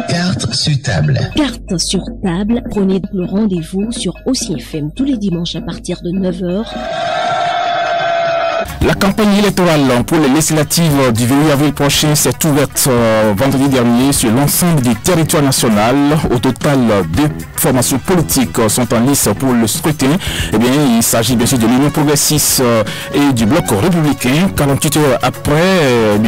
Carte sur table. Carte sur table, prenez le rendez-vous sur Aussi FM tous les dimanches à partir de 9h. La campagne électorale pour les législatives du 28 avril prochain s'est ouverte vendredi dernier sur l'ensemble du territoire national. Au total, 2 formations politiques sont en lice pour le scrutin. Eh bien, il s'agit bien sûr de l'Union progressiste et du Bloc républicain. 48 heures après,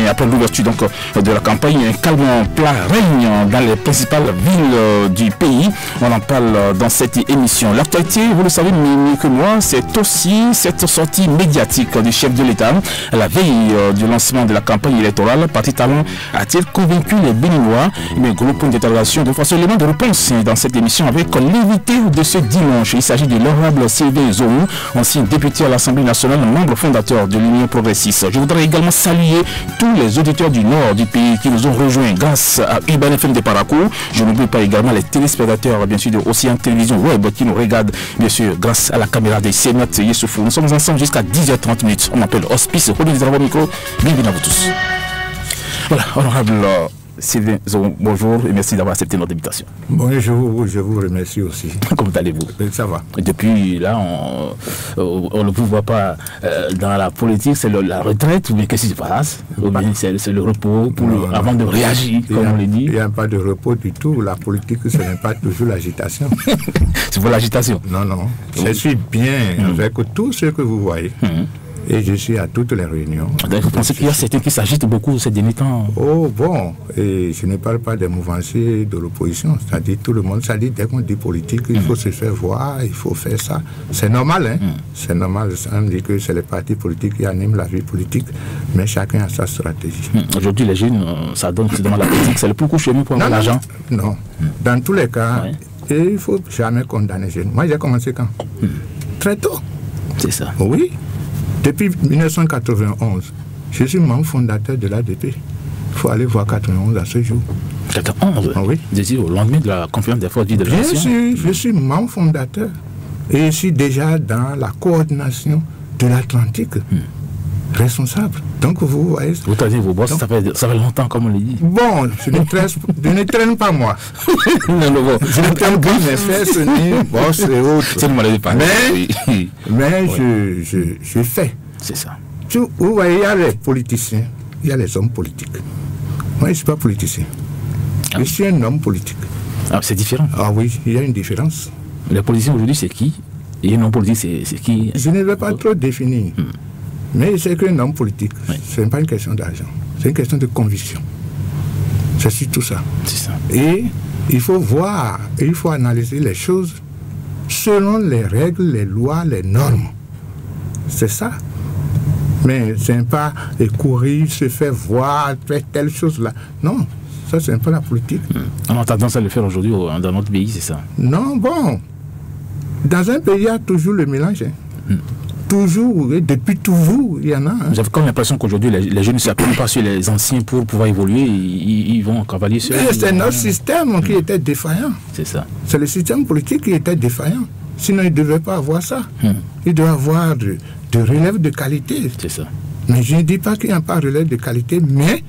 après l'ouverture de la campagne, un calme plat règne dans les principales villes du pays. On en parle dans cette émission. L'actualité, vous le savez mieux que moi, c'est aussi cette sortie médiatique du chef de l'État à la veille du lancement de la campagne électorale. Parti Talon a-t-il convaincu les Béninois? Mais gros point d'interrogation, de façon élément de réponse dans cette émission avec l'invité de ce dimanche. Il s'agit de l'honorable Sylvain Zohou, ancien député à l'Assemblée nationale, membre fondateur de l'Union progressiste. Je voudrais également saluer tous les auditeurs du nord du pays qui nous ont rejoints grâce à Urban FM de Parakou. Je n'oublie pas également les téléspectateurs, bien sûr, de Océan Télévision Web qui nous regardent, bien sûr, grâce à la caméra de Sénat Yessoufou. Nous sommes ensemble jusqu'à 10h30. On m'appelle Hospice, au micro. Bienvenue à vous tous. Voilà, honorable Sylvain Zohou, bonjour et merci d'avoir accepté notre invitation. Bonjour, je vous remercie aussi. Comment allez-vous? Ça va. Depuis là, on ne vous voit pas dans la politique, c'est la retraite ou bien qu'est-ce qui se passe? Ou bien c'est le repos avant de réagir, comme on le dit? Il n'y a pas de repos du tout. La politique, ce n'est pas toujours l'agitation. C'est pour l'agitation? Non, non. Je suis bien avec tout ce que vous voyez. Et je suis à toutes les réunions. Donc, vous pensez qu'il y a certains qui s'agitent beaucoup ces derniers temps? Oh bon, et je ne parle pas des mouvanciers de l'opposition. C'est-à-dire tout le monde, c'est-à-dire dès qu'on dit politique, il faut se faire voir, il faut faire ça. C'est normal, hein? C'est normal. On dit que c'est les partis politiques qui animent la vie politique, mais chacun a sa stratégie. Aujourd'hui, les jeunes, ça donne dans la politique, c'est le plus court chemin pour avoir l'argent? Non. Dans tous les cas, et il ne faut jamais condamner les jeunes. Moi, j'ai commencé quand? Très tôt. C'est ça. Oui. Depuis 1991, je suis membre fondateur de l'ADP. Il faut aller voir 91 à ce jour. 91? Oui. Désir au lendemain de la conférence des forces vives de la nation. Bien sûr, je suis membre fondateur. Et je suis déjà dans la coordination de l'Atlantique. Responsable. Donc vous voyez. Vous avez vos boss, ça fait longtemps, comme on le dit. Bon, je ne traîne pas moi. Non, bon. Je ne traîne pas mes fesses, ni boss et autres. C'est le maladie pas. Mais je fais. C'est ça. Vous voyez, il y a les politiciens, il y a les hommes politiques. Moi, je ne suis pas politicien. Je suis un homme politique. Ah, c'est différent. Ah oui, il y a une différence. Les politiciens aujourd'hui, c'est qui? Et un homme politique, c'est qui? Je ne vais pas trop définir. Mais c'est qu'un homme politique, ce n'est pas une question d'argent, c'est une question de conviction. C'est surtout ça. C'est ça. Et il faut voir, il faut analyser les choses selon les règles, les lois, les normes. C'est ça. Mais ce n'est pas courir, se faire voir, faire telle chose là. Non, ça c'est un peu la politique. On a tendance à le faire aujourd'hui dans notre pays, c'est ça? Non, bon. Dans un pays, il y a toujours le mélange. Toujours, et depuis toujours, il y en a. J'avais comme l'impression qu'aujourd'hui, les jeunes ne s'appuient pas sur les anciens pour pouvoir évoluer, ils vont cavalier sur... C'est notre système qui était défaillant. C'est ça. C'est le système politique qui était défaillant. Sinon, il ne devait pas avoir ça. Il doit avoir de relève de qualité. C'est ça. Mais je ne dis pas qu'il n'y a pas de relève de qualité, mais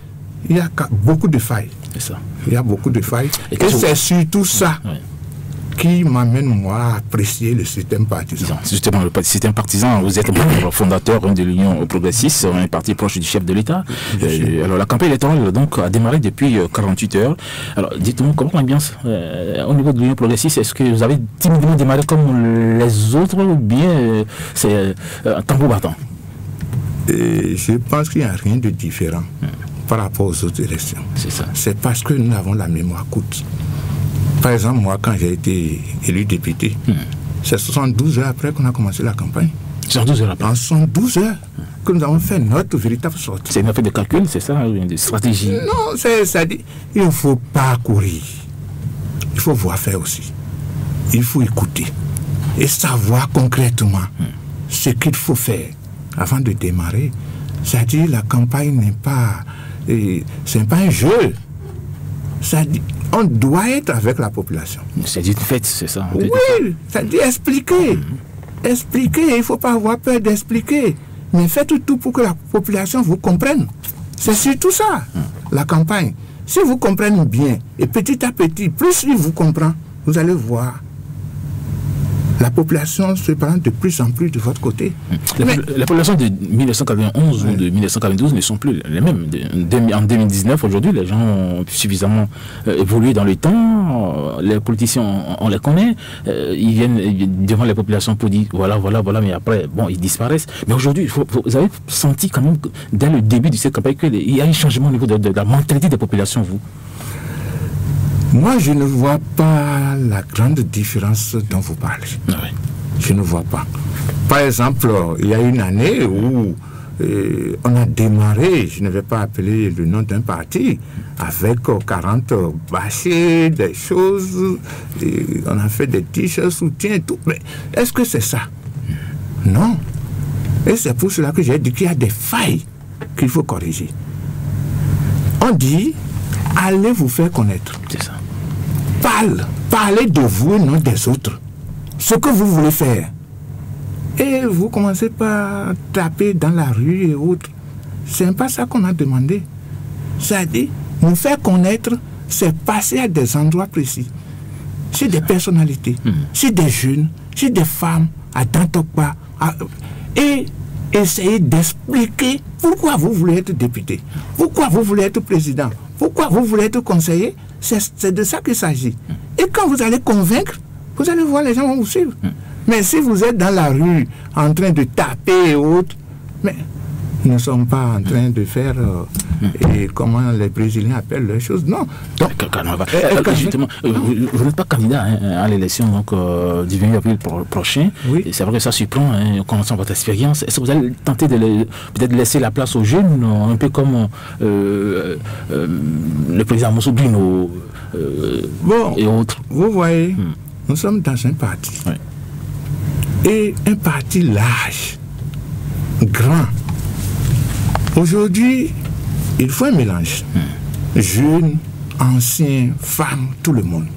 il y a beaucoup de failles. C'est ça. Il y a beaucoup de failles. Et c'est surtout ça qui m'amène, moi, à apprécier le système partisan. Justement, le système partisan, vous êtes membre fondateur de l'Union progressiste, un parti proche du chef de l'État. Alors, la campagne électorale donc, a démarré depuis 48 heures. Alors, dites-moi, comment l'ambiance au niveau de l'Union progressiste? Est-ce que vous avez timidement démarré comme les autres ou bien c'est un tambour battant? Je pense qu'il n'y a rien de différent par rapport aux autres élections. C'est ça. C'est parce que nous avons la mémoire courte. Par exemple, moi, quand j'ai été élu député, c'est 72 heures après qu'on a commencé la campagne. 72 heures après? En 72 heures que nous avons fait notre véritable sortie. C'est une affaire de calcul, c'est ça, une stratégie? Non, c'est-à-dire, il ne faut pas courir. Il faut voir faire aussi. Il faut écouter et savoir concrètement ce qu'il faut faire avant de démarrer. C'est-à-dire, la campagne n'est pas... c'est pas un jeu. C'est-à-dire, on doit être avec la population. C'est dit fait, c'est ça? Oui, c'est-à-dire expliquer. Expliquer, il ne faut pas avoir peur d'expliquer. Mais faites tout pour que la population vous comprenne. C'est surtout ça, la campagne. Si vous comprenez bien, et petit à petit, plus il vous comprend, vous allez voir la population se prend de plus en plus de votre côté. La population de 1991 ou de 1992 ne sont plus les mêmes. En 2019, aujourd'hui, les gens ont suffisamment évolué dans le temps. Les politiciens, on les connaît. Ils viennent devant les populations pour dire voilà, mais après, bon, ils disparaissent. Mais aujourd'hui, vous avez senti quand même, dès le début de cette campagne, qu'il y a un changement au niveau de la mentalité des populations, vous? Moi, je ne vois pas la grande différence dont vous parlez. Ah oui. Je ne vois pas. Par exemple, il y a une année où on a démarré, je ne vais pas appeler le nom d'un parti, avec 40 bâchés, des choses, on a fait des t-shirts, soutiens et tout. Mais est-ce que c'est ça? Non. Et c'est pour cela que j'ai dit qu'il y a des failles qu'il faut corriger. On dit, allez vous faire connaître. C'est ça. Parlez de vous et non des autres. Ce que vous voulez faire. Et vous commencez par taper dans la rue et autres. C'est pas ça qu'on a demandé. C'est-à-dire, nous faire connaître, c'est passer à des endroits précis. C'est des personnalités, c'est des jeunes, c'est des femmes, à Dantokpa, et essayer d'expliquer pourquoi vous voulez être député, pourquoi vous voulez être président, pourquoi vous voulez être conseiller. C'est de ça qu'il s'agit. Et quand vous allez convaincre, vous allez voir, les gens vont vous suivre. Mais si vous êtes dans la rue en train de taper et autres, mais nous ne sommes pas en train de faire et comment les Brésiliens appellent les choses. Non. Donc, justement, vous n'êtes pas candidat à l'élection du 20 avril prochain. Oui. C'est vrai que ça surprend, en commençant votre expérience. Est-ce que vous allez tenter de peut-être laisser la place aux jeunes, un peu comme le président Moussoubino et autres? Vous voyez, nous sommes dans un parti. Oui. Et un parti large, grand. Aujourd'hui, il faut un mélange. Jeunes, anciens, femmes, tout le monde.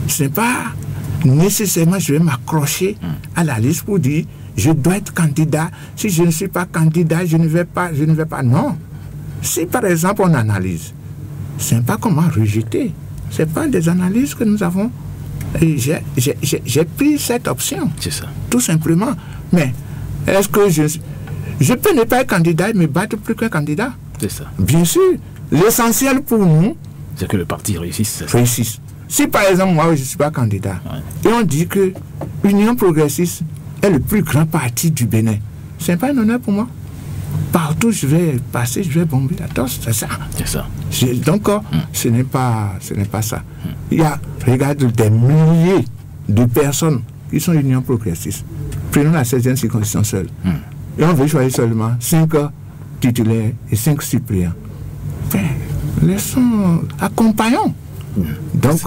Ce n'est pas nécessairement je vais m'accrocher à la liste pour dire je dois être candidat. Si je ne suis pas candidat, je ne vais pas. Non. Si par exemple on analyse, ce n'est pas comment rejeter. Ce n'est pas des analyses que nous avons. Et j'ai pris cette option. C'est ça. Tout simplement. Mais est-ce que je peux ne pas être candidat et me battre plus qu'un candidat? C'est ça. Bien sûr. L'essentiel pour nous, c'est que le parti réussisse. Si par exemple, moi, je ne suis pas candidat, et on dit que l'Union progressiste est le plus grand parti du Bénin, ce n'est pas un honneur pour moi. Partout je vais passer, je vais bomber la tosse, c'est ça. C'est ça. Donc, ce n'est pas ça. Il y a, regarde, des milliers de personnes qui sont Union progressiste. Prenons la 16e circonscription seule. Et on veut choisir seulement 5 titulaires et 5 suppléants. Laissons, accompagnons. Donc,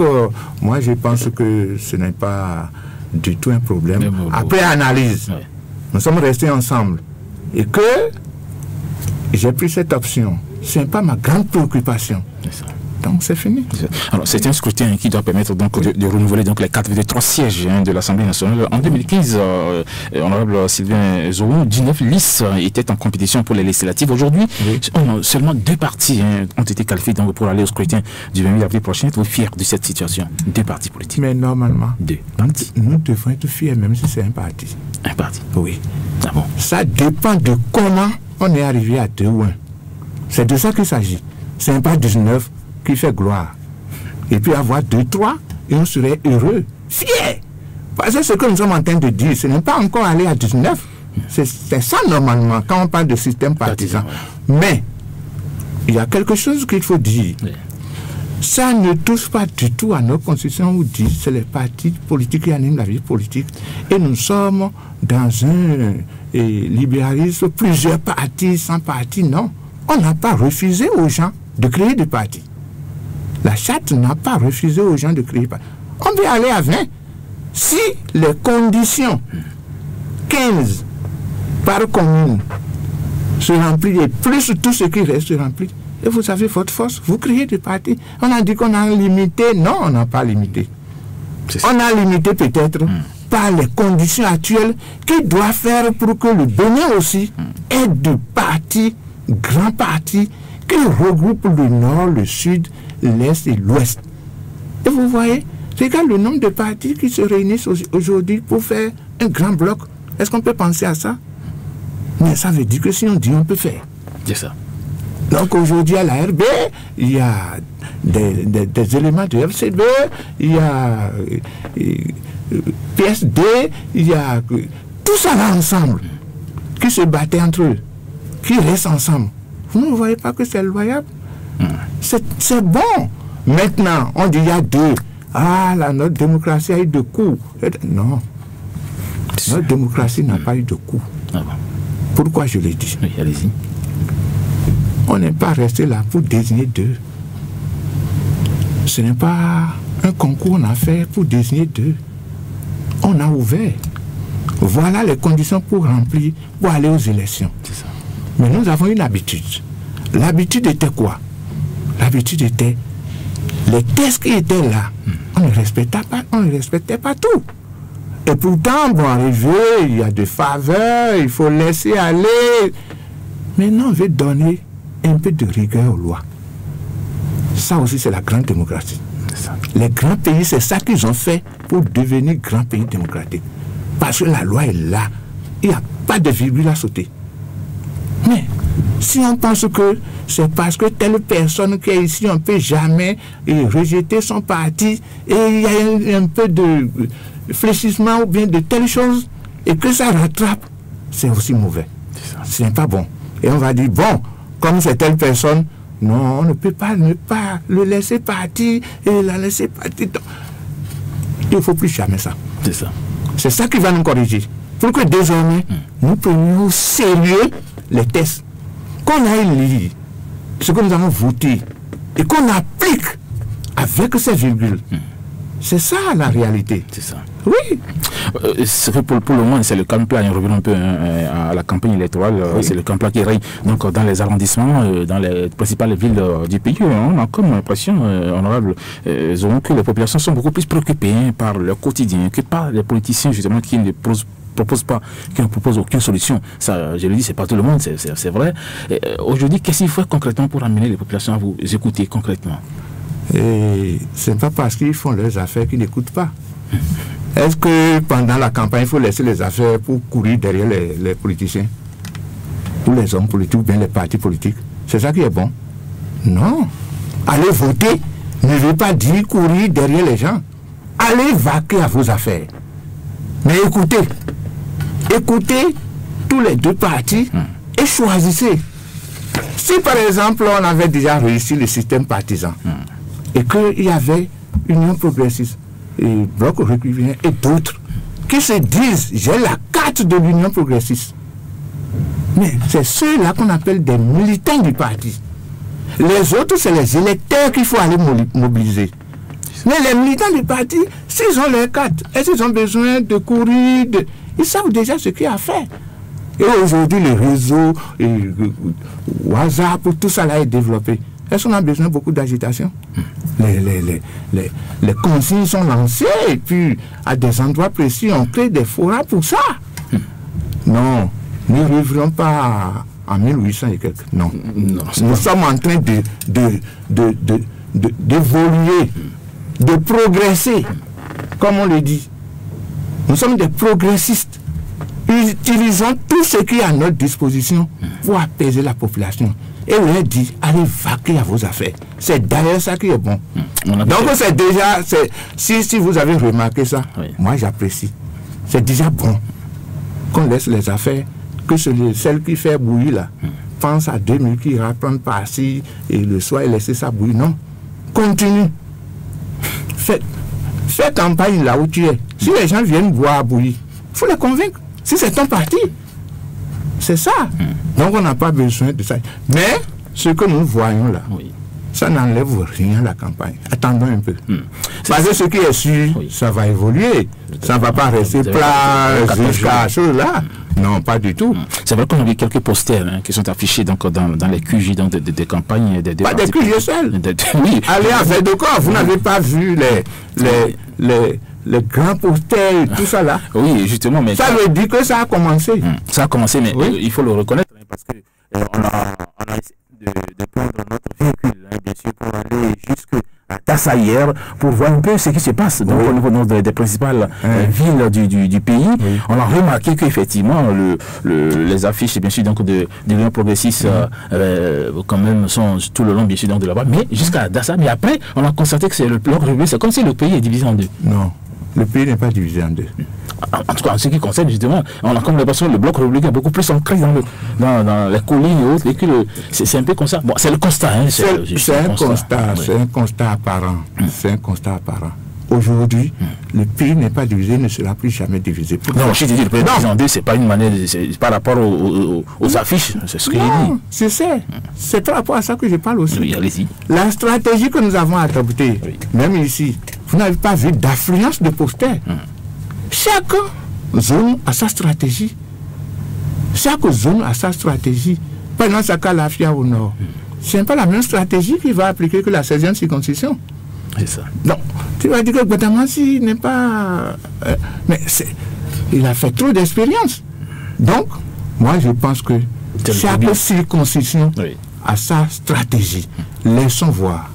moi, je pense que ce n'est pas du tout un problème. Après analyse, nous sommes restés ensemble. Et que j'ai pris cette option. Ce n'est pas ma grande préoccupation. Donc c'est fini. Alors c'est un scrutin qui doit permettre donc de renouveler donc les 4,3 sièges de l'Assemblée nationale. En 2015, honorable Sylvain Zorou, 19 listes étaient en compétition pour les législatives. Aujourd'hui, seulement 2 partis ont été qualifiés donc pour aller au scrutin du 28 avril prochain. Êtes-vous fiers de cette situation? 2 partis politiques. Mais normalement, 2 partis. Nous devons être fiers même si c'est un parti. Un parti? Oui. Ah bon? Ça dépend de comment on est arrivé à 2 ou 1. C'est de ça qu'il s'agit. C'est un pas 19 qui fait gloire. Et puis avoir 2, 3, et on serait heureux, fiers. Parce que ce que nous sommes en train de dire, ce n'est pas encore aller à 19. C'est ça normalement, quand on parle de système partisan. Mais, il y a quelque chose qu'il faut dire. Ça ne touche pas du tout à nos constitutions où dit c'est les partis politiques qui animent la vie politique. Et nous sommes dans un libéralisme, plusieurs partis, 100 partis, non. On n'a pas refusé aux gens de créer des partis. La charte n'a pas refusé aux gens de créer des partis. On peut aller à 20. Si les conditions 15 par commune se remplissent et plus tout ce qui reste se remplit, et vous avez votre force, vous créez des partis. On a dit qu'on a limité. Non, on n'a pas limité. On a limité peut-être pas les conditions actuelles qu'il doit faire pour que le Bénin aussi ait de partis, grands partis, qui regroupent le nord, le sud, l'est et l'ouest. Et vous voyez, regarde le nombre de partis qui se réunissent aujourd'hui pour faire un grand bloc. Est-ce qu'on peut penser à ça? Mais ça veut dire que si on dit, on peut faire. C'est ça. Donc aujourd'hui à la RB, il y a des éléments de FCB, il y a PSD, il y a tout ça là ensemble, qui se battaient entre eux, qui restent ensemble. Vous ne voyez pas que c'est loyal? C'est bon. Maintenant, on dit il y a deux. Ah, notre démocratie a eu de coups. Non. Notre démocratie n'a pas eu de coups. Ah bon. Pourquoi je le dis? Oui, allez-y. On n'est pas resté là pour désigner deux. Ce n'est pas un concours qu'on a fait pour désigner deux. On a ouvert. Voilà les conditions pour remplir, pour aller aux élections. C'est ça. Mais nous avons une habitude. L'habitude était quoi? L'habitude était les tests qui étaient là. On ne respectait pas tout. Et pourtant, bon, arrivé, il y a des faveurs, il faut laisser aller. Maintenant, on veut donner un peu de rigueur aux lois. Ça aussi, c'est la grande démocratie. Les grands pays, c'est ça qu'ils ont fait pour devenir grands pays démocratiques. Parce que la loi est là. Il n'y a pas de virgule à sauter. Mais si on pense que c'est parce que telle personne qui est ici, on ne peut jamais rejeter son parti et il y a un peu de fléchissement ou bien de telles choses et que ça rattrape, c'est aussi mauvais. Ce n'est pas bon. Et on va dire, bon, comme c'est telle personne, non, on ne peut pas ne pas le laisser partir et la laisser partir. Il ne faut plus jamais ça. C'est ça. C'est ça qui va nous corriger. Pour que désormais, nous prenions au sérieux les tests. Qu'on aille lire ce que nous avons voté et qu'on applique avec ces virgules. C'est ça la réalité. C'est ça. Oui. C'est que pour le moment, c'est le calme plat. On revient un peu à la campagne électorale. Oui. C'est le calme plat qui règne donc, dans les arrondissements, dans les principales villes du pays. On a comme l'impression, honorable, que les populations sont beaucoup plus préoccupées par leur quotidien que par les politiciens justement qui ne proposent aucune solution. Ça, je le dis, c'est pas tout le monde, c'est vrai. Aujourd'hui, qu'est-ce qu'il faut concrètement pour amener les populations à vous écouter concrètement? Et ce n'est pas parce qu'ils font leurs affaires qu'ils n'écoutent pas. Est-ce que pendant la campagne, il faut laisser les affaires pour courir derrière les politiciens? Ou les hommes politiques, ou bien les partis politiques? C'est ça qui est bon? Non. Aller voter ne veut pas dire courir derrière les gens. Allez vaquer à vos affaires. Mais écoutez. Écoutez tous les deux partis et choisissez. Si par exemple on avait déjà réussi le système partisan et qu'il y avait Union progressiste et Bloc républicain et d'autres qui se disent j'ai la carte de l'Union progressiste, mais c'est ceux-là qu'on appelle des militants du parti. Les autres c'est les électeurs qu'il faut aller mobiliser. Mais les militants du parti, s'ils ont leur carte, est-ce qu'ils ont besoin de courir ils savent déjà ce qu'il y a à faire. Et aujourd'hui, le réseau, WhatsApp, tout ça là est développé. Est-ce qu'on a besoin beaucoup d'agitation? Les consignes sont lancées et puis à des endroits précis, on crée des forats pour ça. Non, nous ne reviendrons pas en 1800 et quelques. Non. Nous sommes en train d'évoluer, de progresser, comme on le dit. Nous sommes des progressistes. Utilisons tout ce qui est à notre disposition pour apaiser la population. Et on leur dit, allez vaquer à vos affaires. C'est d'ailleurs ça qui est bon. Donc c'est déjà, si vous avez remarqué ça, moi j'apprécie. C'est déjà bon qu'on laisse les affaires, que celle qui fait bouillir là, pense à 2000 qui reprennent par-ci et le soir et laisser ça bouillir. Non, continue. Fais campagne là où tu es. Si les gens viennent boire à bouillir, il faut les convaincre. Si c'est ton parti, c'est ça. Donc on n'a pas besoin de ça. Mais ce que nous voyons là, ça n'enlève rien à la campagne. Attendons un peu. Parce que ce qui est sûr, ça va évoluer. Ça ne va pas rester plat jusqu'à ce là. Non, pas du tout. C'est vrai qu'on a vu quelques posters qui sont affichés donc, dans les QG donc, des campagnes. Pas des QG seuls. Oui. Allez à Verdocor, vous n'avez pas vu les grands posters, tout ça là. Oui, justement. Mais ça veut dire que ça a commencé. Ça a commencé, mais oui. Il faut le reconnaître, parce que on a essayé de prendre notre véhicule, bien sûr, pour aller jusqu'à Dassa hier, pour voir un peu ce qui se passe donc, au niveau des principales villes du pays. Oui. On a remarqué qu'effectivement, les affiches, bien sûr, donc, de l'Union progressiste, quand même, sont tout le long, bien sûr, donc, de là-bas, mais jusqu'à Dassa. Mais après, on a constaté que c'est le bloc républicain, c'est comme si le pays est divisé en deux. Non, le pays n'est pas divisé en deux. En tout cas, en ce qui concerne justement, on a comme l'impression que le bloc républicain est beaucoup plus ancré dans les collines et autres, et que c'est un peu comme ça. Bon, c'est le constat. Hein, c'est un constat, oui. C'est un constat apparent. C'est un constat apparent. Aujourd'hui, le pays n'est pas divisé, ne sera plus jamais divisé. Non, je dis le pays divisé en deux, c'est pas une manière, c'est par rapport aux affiches, c'est ce que j'ai dit. C'est par rapport à ça que je parle aussi. Oui, allez-y. La stratégie que nous avons adoptée, même ici, vous n'avez pas vu d'affluence de posters. Chaque zone a sa stratégie. Chaque zone a sa stratégie. Par exemple, Saka Lafia au nord. Ce n'est pas la même stratégie qui va appliquer que la 16e circonscription. C'est ça. Donc, tu vas dire que Gbatamassi n'est pas... mais il a fait trop d'expérience. Donc, moi, je pense que chaque circonscription a sa stratégie. Laissons voir.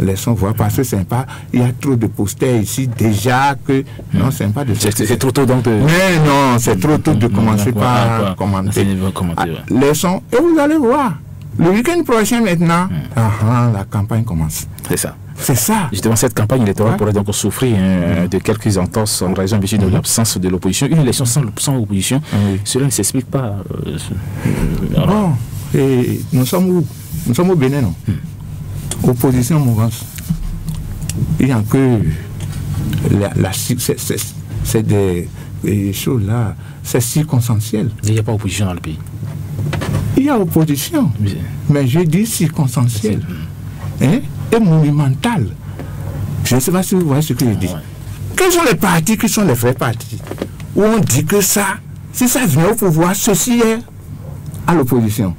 Laissons voir, parce que c'est pas, il y a trop de posters ici déjà que non, c'est pas de. C'est trop tôt donc. Mais non, c'est trop tôt de commencer par commenter. Laissons et vous allez voir. Le week-end prochain maintenant, la campagne commence. C'est ça. C'est ça. Justement, cette campagne électorale pourrait donc souffrir de quelques entorses en raison de l'absence de l'opposition. Une élection sans opposition, cela ne s'explique pas. Bon, et nous sommes où? Nous sommes au Bénin, non? Opposition mouvance. Il n'y a que c'est des choses là, c'est circonstanciel. Il n'y a pas opposition dans le pays. Il y a opposition, mais je dis circonstanciel, et monumental. Je ne sais pas si vous voyez ce que je dis. Quels sont les partis qui sont les vrais partis? Où on dit que ça, si ça vient au pouvoir, ceci est à l'opposition.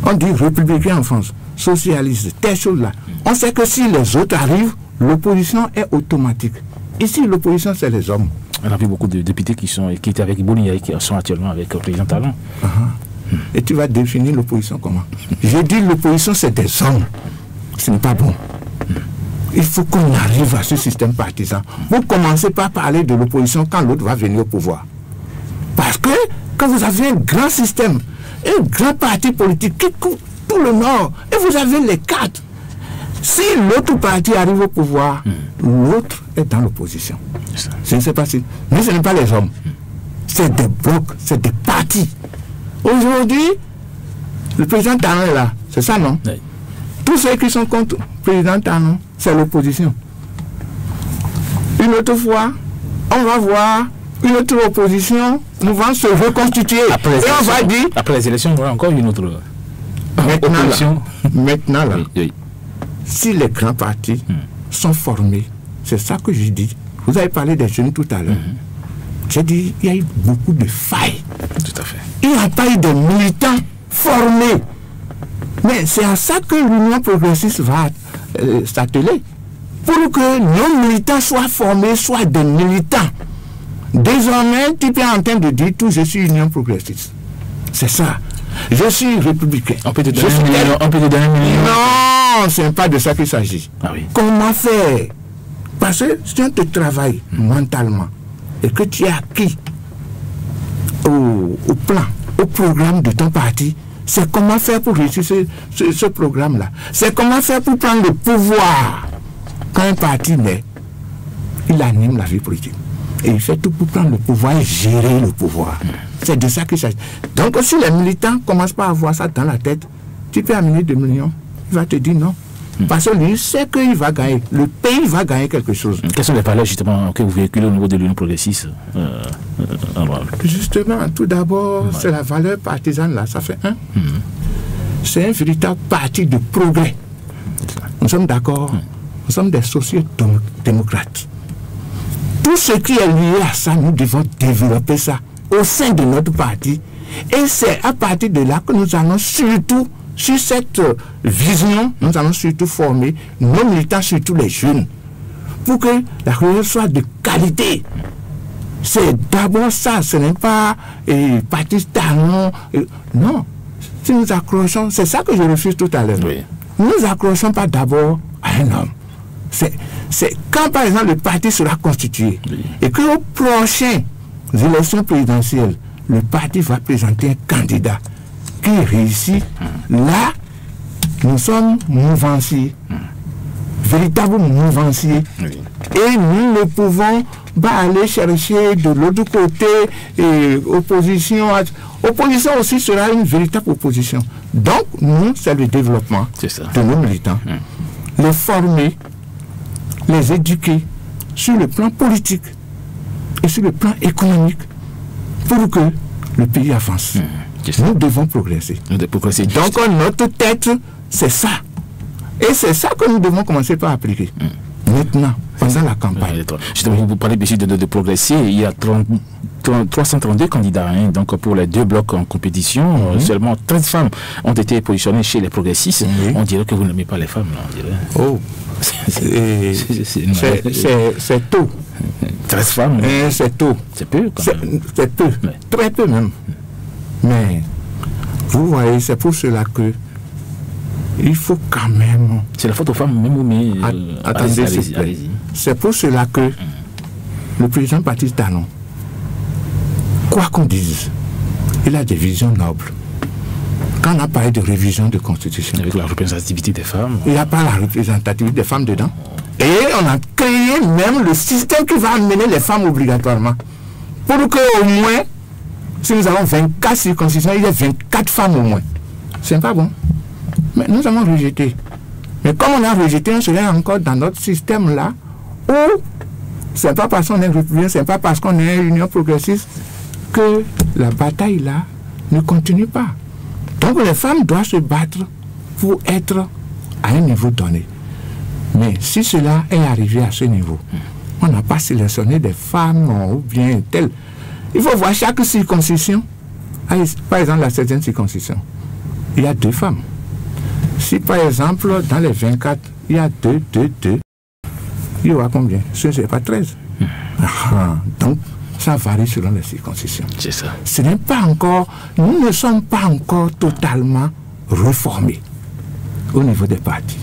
On dit républicain en France, socialiste, telle chose là. On sait que si les autres arrivent, l'opposition est automatique. Ici, l'opposition, c'est les hommes. On a vu beaucoup de députés qui étaient avec Boni, qui sont actuellement avec le président Talon. Et tu vas définir l'opposition comment? Je dis l'opposition, c'est des hommes. Ce n'est pas bon. Il faut qu'on arrive à ce système partisan. Vous commencez par parler de l'opposition quand l'autre va venir au pouvoir. Parce que quand vous avez un grand système, un grand parti politique qui couvre tout le Nord, et vous avez les quatre. Si l'autre parti arrive au pouvoir, l'autre est dans l'opposition. Je ne sais pas si... Mais ce n'est pas les hommes. C'est des blocs, c'est des partis. Aujourd'hui, le président Talon est là. C'est ça, non? Oui. Tous ceux qui sont contre le président Talon, c'est l'opposition. Une autre fois, on va voir une autre opposition, nous allons se reconstituer. Et on va dire... Après les élections, on aura encore une autre... Maintenant, là, si les grands partis sont formés, c'est ça que je dis. Vous avez parlé des jeunes tout à l'heure. J'ai dit, il y a eu beaucoup de failles. Tout à fait. Il n'y a pas eu de militants formés. Mais c'est à ça que l'Union progressiste va s'atteler. Pour que nos militants soient formés, soient des militants. Désormais, tu es en train de dire tout, je suis Union progressiste. C'est ça. Je suis républicain. On peut te donner un million. Non, ce n'est pas de ça qu'il s'agit. Ah oui. Comment faire? Parce que si on te travaille mentalement et que tu es acquis au plan, au programme de ton parti, c'est comment faire pour réussir ce programme-là. C'est comment faire pour prendre le pouvoir. Quand un parti naît, il anime la vie politique. Et il fait tout pour prendre le pouvoir et gérer le pouvoir. C'est de ça qu'il s'agit. Donc si les militants commencent pas à avoir ça dans la tête, tu peux amener 2 millions. Il va te dire non. Parce que lui sait qu'il va gagner. Le pays va gagner quelque chose. Quelles sont les valeurs justement que vous véhiculez au niveau de l'Union progressiste? Justement, tout d'abord, c'est la valeur partisane là, ça fait un. C'est un véritable parti de progrès. Nous sommes d'accord. Nous sommes des sociaux-démocrates. Tout ce qui est lié à ça, nous devons développer ça au sein de notre parti. Et c'est à partir de là que nous allons surtout, sur cette vision, nous allons surtout former nos militants, surtout les jeunes, pour que la recherche soit de qualité. C'est d'abord ça, ce n'est pas parti talon. Non, si nous accrochons, c'est ça que je refuse tout à l'heure. Oui. Nous accrochons pas d'abord à un homme. C'est quand par exemple le parti sera constitué et qu'aux prochaines élections présidentielles, le parti va présenter un candidat qui réussit. Là, nous sommes mouvanciers, véritables mouvanciers. Et nous ne pouvons pas aller chercher de l'autre côté opposition. Opposition aussi sera une véritable opposition. Donc, nous, c'est le développement de nos militants. Les former, les éduquer sur le plan politique et sur le plan économique pour que le pays avance. Nous devons progresser. Donc, notre tête, c'est ça. Et c'est ça que nous devons commencer par appliquer. Maintenant, pendant la campagne. Justement, vous parlez de progresser. Il y a 332 candidats donc pour les 2 blocs en compétition. Seulement 13 femmes ont été positionnées chez les progressistes. On dirait que vous n'aimez pas les femmes. Là, on dirait. Oh, c'est tôt. 13 femmes. C'est tôt. C'est peu quand même. C'est peu. Très peu même. Mais, vous voyez, c'est pour cela que il faut quand même... C'est la faute aux femmes même, mais... Attendez, allez-y. C'est pour cela que le président Baptiste Talon, quoi qu'on dise, il a des visions nobles. Quand on a parlé de révision de constitution... Avec la représentativité des femmes... Il n'y a pas la représentativité des femmes dedans. Et on a créé même le système qui va amener les femmes obligatoirement. Pour qu'au moins, si nous avons 24 circoncisions, il y a 24 femmes au moins. C'est pas bon. Mais nous avons rejeté. Mais comme on a rejeté, on serait encore dans notre système là, où c'est pas parce qu'on est républicain, c'est pas parce qu'on est union progressiste que la bataille là ne continue pas. Donc les femmes doivent se battre pour être à un niveau donné. Mais si cela est arrivé à ce niveau, on n'a pas sélectionné des femmes ou bien telles. Il faut voir chaque circoncision. Par exemple, la 7e circoncision, il y a 2 femmes. Si par exemple, dans les 24, il y a 2, il y aura combien? Ce n'est pas 13. Donc, ça varie selon les circoncisions. C'est ça. Ce n'est pas encore, nous ne sommes pas encore totalement reformés au niveau des partis.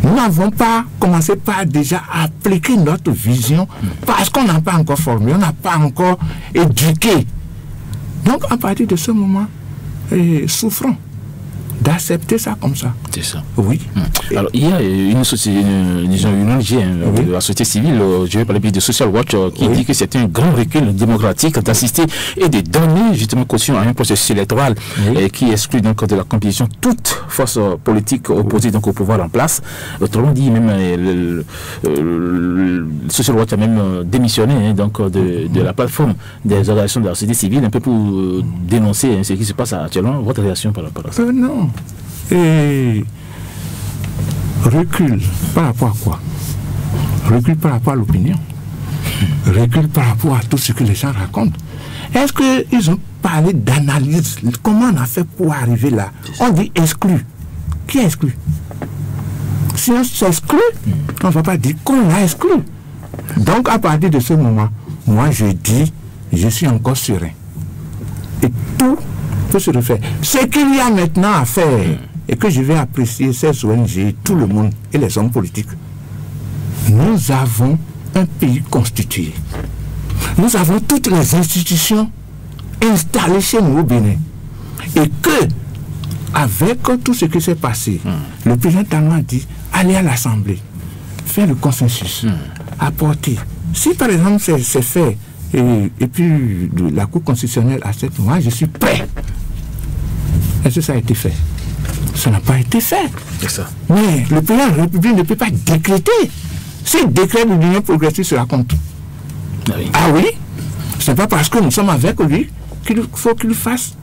Nous n'avons pas commencé par déjà appliquer notre vision parce qu'on n'a pas encore formé, on n'a pas encore éduqué. Donc, à partir de ce moment, souffrons d'accepter ça comme ça. C'est ça. Oui. Alors, il y a une société, une ONG, de la société civile, je vais parler de Social Watch, qui dit que c'est un grand recul démocratique d'assister et de donner justement caution à un processus électoral qui exclut donc de la compétition toute force politique opposée donc au pouvoir en place. Autrement dit, même le Social Watch a même démissionné donc de la plateforme des organisations de la société civile, un peu pour dénoncer ce qui se passe actuellement. Votre réaction par rapport à ça? Non. Et recul par rapport à quoi? Recul par rapport à l'opinion. Recul par rapport à tout ce que les gens racontent. Est-ce qu'ils ont parlé d'analyse? Comment on a fait pour arriver là? On dit exclu. Qui est exclu? Si on s'exclut, on ne va pas dire qu'on l'a exclu. Donc à partir de ce moment, moi je dis, je suis encore serein. Et tout peut se refaire. Ce qu'il y a maintenant à faire, et que je vais apprécier ces ONG, tout le monde et les hommes politiques, nous avons un pays constitué. Nous avons toutes les institutions installées chez nous au Bénin. Et que, avec tout ce qui s'est passé, le président Talon a dit, allez à l'Assemblée, faire le consensus, apporter. Si par exemple c'est fait, et puis la Cour constitutionnelle accepte, moi je suis prêt. Est-ce que ça a été fait? Ça n'a pas été fait. C'est ça. Mais le président de la République ne peut pas décréter. S'il décrète, l'Union progressiste se raconte. Ah oui? C'est pas parce que nous sommes avec lui qu'il faut qu'il fasse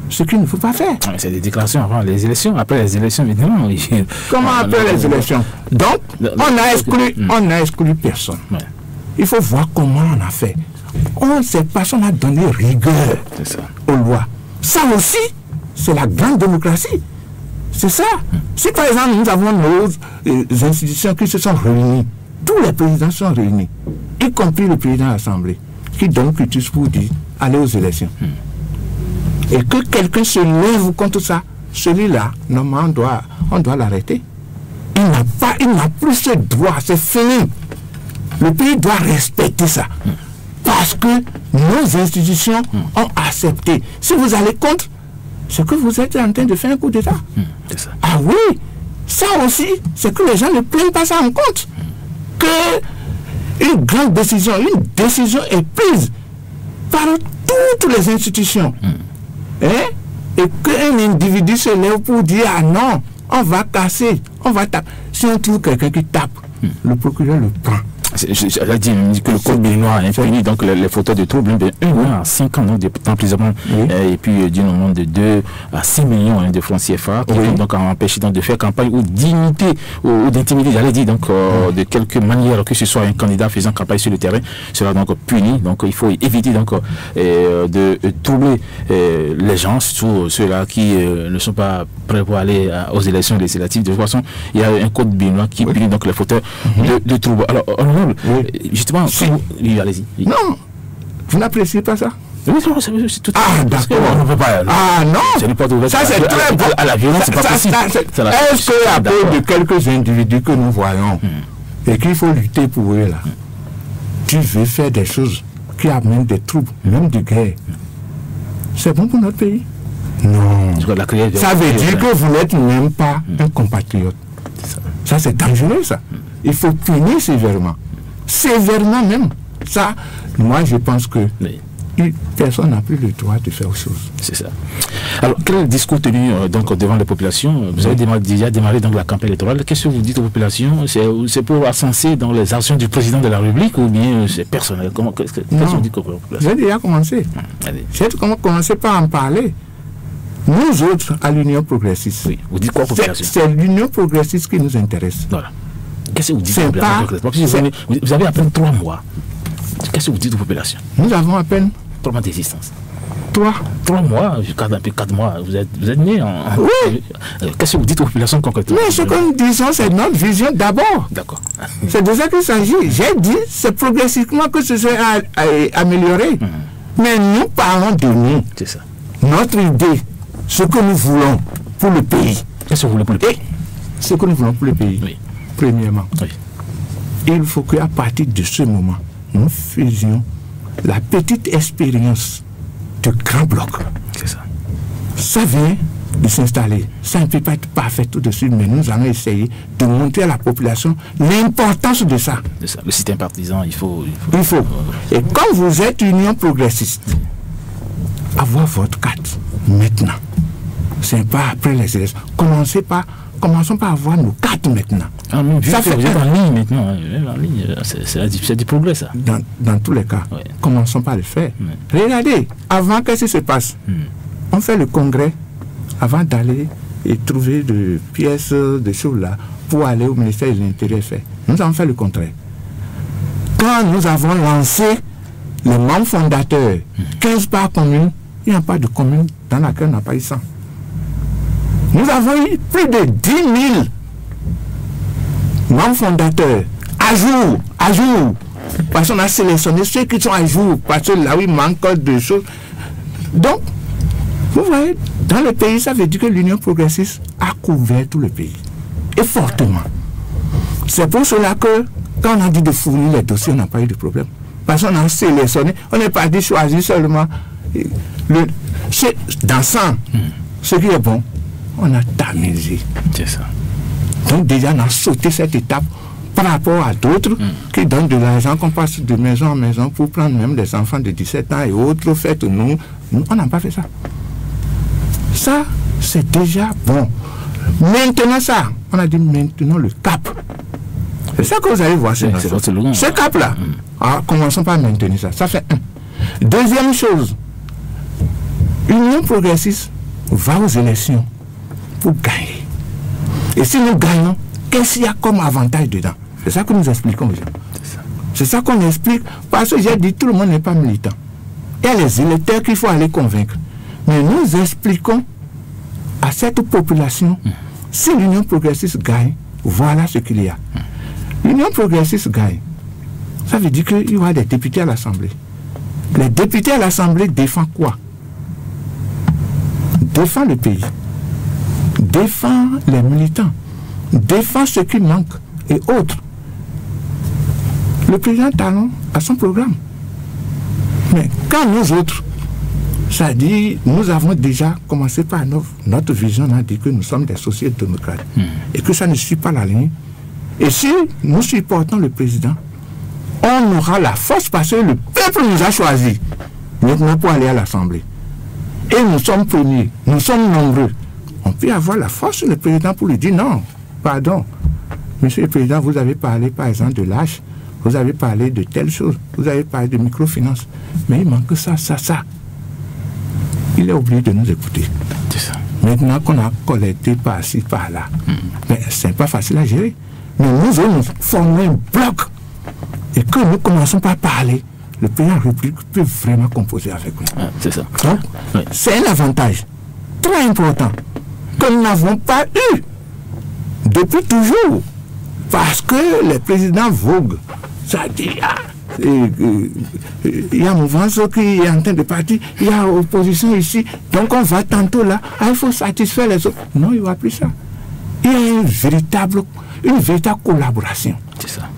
ce qu'il ne faut pas faire. C'est des déclarations avant les élections. Après les élections, évidemment. Comment après les élections? Donc, on a exclu personne. Il faut voir comment on a fait. On ne sait pas si on a donné rigueur aux lois. Ça aussi, c'est la grande démocratie. C'est ça. Si par exemple nous avons nos institutions qui se sont réunies tous les présidents sont réunis, y compris le président de l'Assemblée, qui donne quitus pour dire aller aux élections. Et que quelqu'un se lève contre ça, celui-là, normalement, on doit l'arrêter. Il n'a plus ce droit, c'est fini. Le pays doit respecter ça. Parce que nos institutions ont accepté. Si vous allez contre, c'est que vous êtes en train de faire un coup d'État. Ah oui, ça aussi, c'est que les gens ne prennent pas ça en compte. Que une grande décision, est prise par toutes les institutions. Et qu'un individu se lève pour dire, ah non, on va casser, on va taper. Si on trouve quelqu'un qui tape, le procureur le prend. J'allais dire que le code béninois a impuni donc les fauteurs de troubles de 1 an à 5 ans d'emprisonnement et puis d'une amende de 2 à 6 millions de francs CFA qui vont donc empêcher donc de faire campagne ou d'imiter ou d'intimider, j'allais dire donc de quelque manière que ce soit un candidat faisant campagne sur le terrain sera donc puni. Donc il faut éviter donc de troubler les gens, surtout ceux-là qui ne sont pas prêts pour aller aux élections législatives. De toute façon, il y a un code béninois qui punit donc les fauteurs de troubles. Alors justement, oui, allez-y. Oui. Non, vous n'appréciez pas ça? Oui, c'est tout. Ah, d'accord. On ne peut pas. Non, ça c'est très bon. À la violence, c'est pas possible. Est-ce qu'à cause de quelques individus que nous voyons et qu'il faut lutter pour eux là, tu veux faire des choses qui amènent des troubles, même de guerre, c'est bon pour notre pays? Non. Ça veut dire que vous n'êtes même pas un compatriote. Ça c'est dangereux ça. Il faut punir sévèrement. Sévèrement même. Ça, moi je pense que personne n'a plus le droit de faire autre chose. C'est ça. Alors, quel discours tenu donc devant les populations? Vous avez déjà démarré donc la campagne électorale. Qu'est-ce que vous dites aux populations? C'est pour ascenser dans les actions du président de la République ou bien c'est personnel? Qu'est-ce que vous dites aux populations? J'ai déjà commencé. J'ai commencé par en parler. Nous autres, à l'Union progressiste, oui. Vous dites quoi aux populations? C'est l'Union progressiste qui nous intéresse. Voilà. Qu'est-ce que vous dites aux populations? Vous avez à peine 3 mois. Qu'est-ce que vous dites aux populations? Nous avons à peine 3 mois d'existence. 3 mois, 4 mois, vous êtes né en... Oui. Qu'est-ce que vous dites aux populations concrètement? Mais ce que nous disons, c'est notre vision d'abord. D'accord. C'est de ça qu'il s'agit. J'ai dit, c'est progressivement que ce serait amélioré. Mais nous parlons de nous. C'est ça. Notre idée, ce que nous voulons pour le pays. Qu'est-ce que vous voulez pour le pays? Ce que nous voulons pour le pays. Oui. Premièrement, il faut qu'à partir de ce moment, nous faisions la petite expérience de grand bloc. C'est ça. Ça vient de s'installer. Ça ne peut pas être parfait tout de suite, mais nous allons essayer de montrer à la population l'importance de ça. C'est ça. Le système partisan, il faut. Et quand vous êtes Union progressiste, avoir votre carte maintenant. C'est pas après les élections. Commençons par avoir nos cartes maintenant. Ça fait vous êtes en ligne maintenant. En ligne, c'est du progrès ça. Dans tous les cas, commençons par le faire. Regardez, avant qu'est-ce qui se passe? On fait le congrès avant d'aller et trouver des pièces, des choses là, pour aller au ministère de l'Intérieur faire. Nous avons fait le contraire. Quand nous avons lancé les membres fondateurs, 15 par commune, il n'y a pas de commune dans laquelle on n'a pas eu 100. Nous avons eu plus de 10 000 membres fondateurs à jour. Parce qu'on a sélectionné ceux qui sont à jour, parce que là où il manque de choses. Donc, vous voyez, dans le pays, ça veut dire que l'Union progressiste a couvert tout le pays. Et fortement. C'est pour cela que, quand on a dit de fournir les dossiers, on n'a pas eu de problème. Parce qu'on a sélectionné, on n'est pas dit choisir seulement dans 100, ce qui est bon. On a tamisé. C'est ça. Donc déjà, on a sauté cette étape par rapport à d'autres qui donnent de l'argent, qu'on passe de maison en maison pour prendre même des enfants de 17 ans et autres. Faites nous, on n'a pas fait ça. Ça, c'est déjà bon. Maintenant ça, on a dit maintenant le cap. C'est ça que vous allez voir. Ce cap-là, commençons par maintenir ça. Ça fait un. Deuxième chose, l'Union progressiste va aux élections pour gagner. Et si nous gagnons, qu'est-ce qu'il y a comme avantage dedans? C'est ça que nous expliquons aux gens. C'est ça qu'on explique, parce que j'ai dit tout le monde n'est pas militant. Il y a les électeurs qu'il faut aller convaincre. Mais nous expliquons à cette population, si l'Union progressiste gagne, voilà ce qu'il y a. L'Union progressiste gagne. Ça veut dire qu'il y aura des députés à l'Assemblée. Les députés à l'Assemblée défendent quoi? Défendent le pays, défendent les militants, défendent ce qui manque et autres. Le président Talon a son programme. Mais quand nous autres, ça dit, nous avons déjà commencé par notre vision, on a dit que nous sommes des sociétés-démocrates et que ça ne suit pas la ligne. Et si nous supportons le président, on aura la force parce que le peuple nous a choisis maintenant pour aller à l'Assemblée. Et nous sommes premiers, nous sommes nombreux. On peut avoir la force sur le président pour lui dire non, pardon. Monsieur le Président, vous avez parlé par exemple de l'âge, vous avez parlé de telle chose, vous avez parlé de microfinance, mais il manque ça. Il est obligé de nous écouter. C'est ça. Maintenant qu'on a collecté par-ci, par-là, mais c'est pas facile à gérer. Mais nous formons un bloc et que nous commençons par parler, le président de la République peut vraiment composer avec nous. Ah, c'est ça. Donc, c'est un avantage très important que nous n'avons pas eu depuis toujours. Parce que les présidents voguent. Ça dit, il y a mouvance qui est en train de partir, il y a opposition ici, donc on va tantôt là, il faut satisfaire les autres. Non, il n'y aura plus ça. Il y a une véritable collaboration. C'est ça.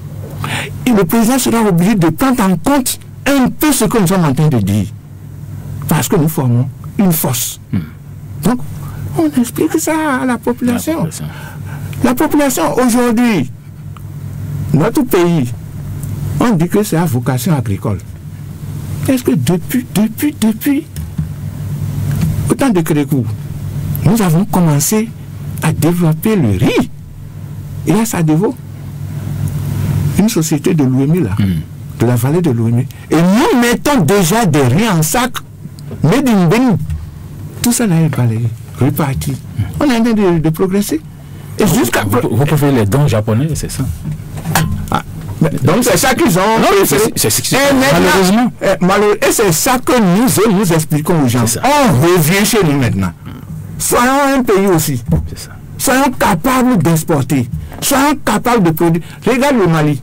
Et le président sera obligé de prendre en compte un peu ce que nous sommes en train de dire. Parce que nous formons une force. Donc, on explique ça à la population. La population aujourd'hui, notre pays, on dit que c'est à vocation agricole. Est-ce que depuis, au temps de Kérékou, nous avons commencé à développer le riz. Et à Sadévo, une société de l'Ouémé, là, de la vallée de l'Ouémé. Et nous mettons déjà des riz en sac, made in Bénin. Tout ça n'a pas balayé, reparti. On est en train de progresser. Et jusqu'à... Vous pouvez les dons japonais, c'est ça? Donc c'est ça qu'ils ont. Non, c'est malheureusement. Et c'est ça que nous expliquons aux gens. On revient chez nous maintenant. Soyons un pays aussi. C'est ça. Soyons capables d'exporter. Soyons capables de produire. Regarde le Mali,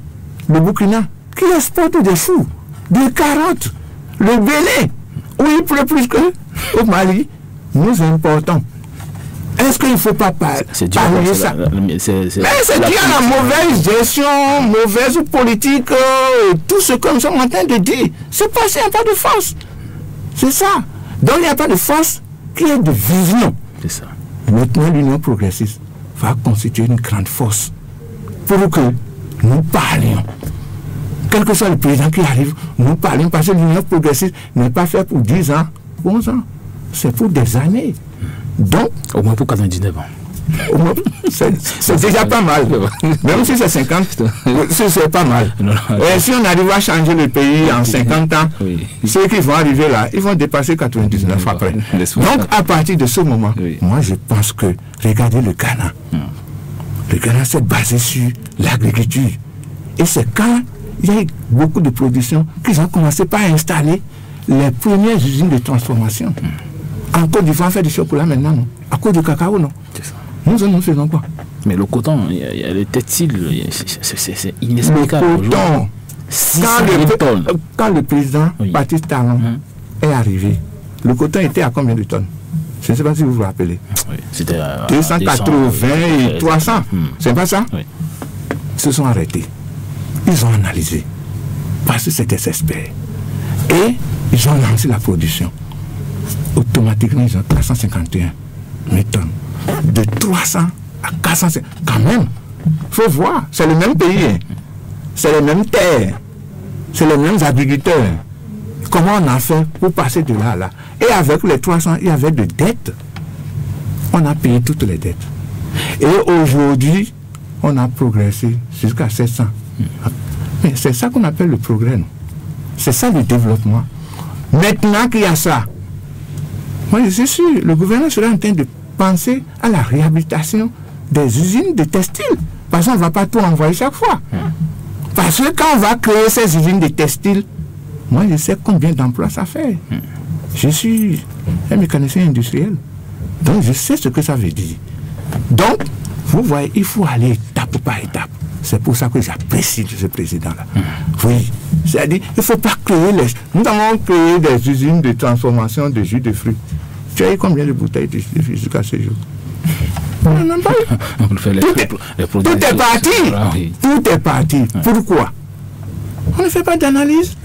le Burkina, qui exporte des choux, des carottes, le Bénin, où il pleut plus qu'au Mali. Nous importons. Est-ce qu'il ne faut pas parler de ça? Mais c'est dû à la mauvaise gestion, mauvaise politique, tout ce que nous sommes en train de dire. C'est parce qu'il n'y a pas de force. C'est ça. Donc il n'y a pas de force qui est de vision. C'est ça. Maintenant, l'Union progressiste va constituer une grande force pour que nous parlions. Quel que soit le président qui arrive, nous parlions parce que l'Union progressiste n'est pas faite pour 10 ans, 11 ans. C'est pour des années. Donc, au moins pour 99 ans. C'est déjà pas mal. Même si c'est 50, c'est pas mal. Et si on arrive à changer le pays en 50 ans, ceux qui vont arriver là, ils vont dépasser 99 après. Donc, à partir de ce moment, moi je pense que, regardez le Ghana. Le Ghana s'est basé sur l'agriculture. Et c'est quand il y a eu beaucoup de production qu'ils ont commencé par installer les premières usines de transformation. En Côte d'Ivoire, on fait du chocolat maintenant, non? À cause du cacao, non? C'est ça. Nous faisons quoi? Mais le coton, il y a le textile, c'est inexplicable. Le coton, quand le président Patrice Talon est arrivé, le coton était à combien de tonnes? Je ne sais pas si vous vous rappelez. Oui, c'était 280 et 300. C'est pas ça? Oui. Ils se sont arrêtés. Ils ont analysé. Parce que c'était experts. Et ils ont lancé la production. Automatiquement, ils ont 351 tonnes. De 300 à 450. Quand même, il faut voir, c'est le même pays. Hein. C'est les mêmes terres. C'est les mêmes agriculteurs. Comment on a fait pour passer de là à là? Et avec les 300, il y avait de dettes. On a payé toutes les dettes. Et aujourd'hui, on a progressé jusqu'à 700. Mais c'est ça qu'on appelle le progrès. C'est ça le développement. Maintenant qu'il y a ça, moi je suis sûr, le gouvernement sera en train de penser à la réhabilitation des usines de textiles. Parce qu'on ne va pas tout envoyer chaque fois. Parce que quand on va créer ces usines de textiles, moi je sais combien d'emplois ça fait. Je suis un mécanicien industriel. Donc je sais ce que ça veut dire. Donc, vous voyez, il faut aller étape par étape. C'est pour ça que j'apprécie ce président-là. Oui, c'est-à-dire, il ne faut pas créer les... Nous avons créé des usines de transformation de jus de fruits. Tu as eu combien de bouteilles de jus de fruits jusqu'à ce jour? Non, pas eu. Tout est parti. Tout est parti. Pourquoi? On ne fait pas d'analyse.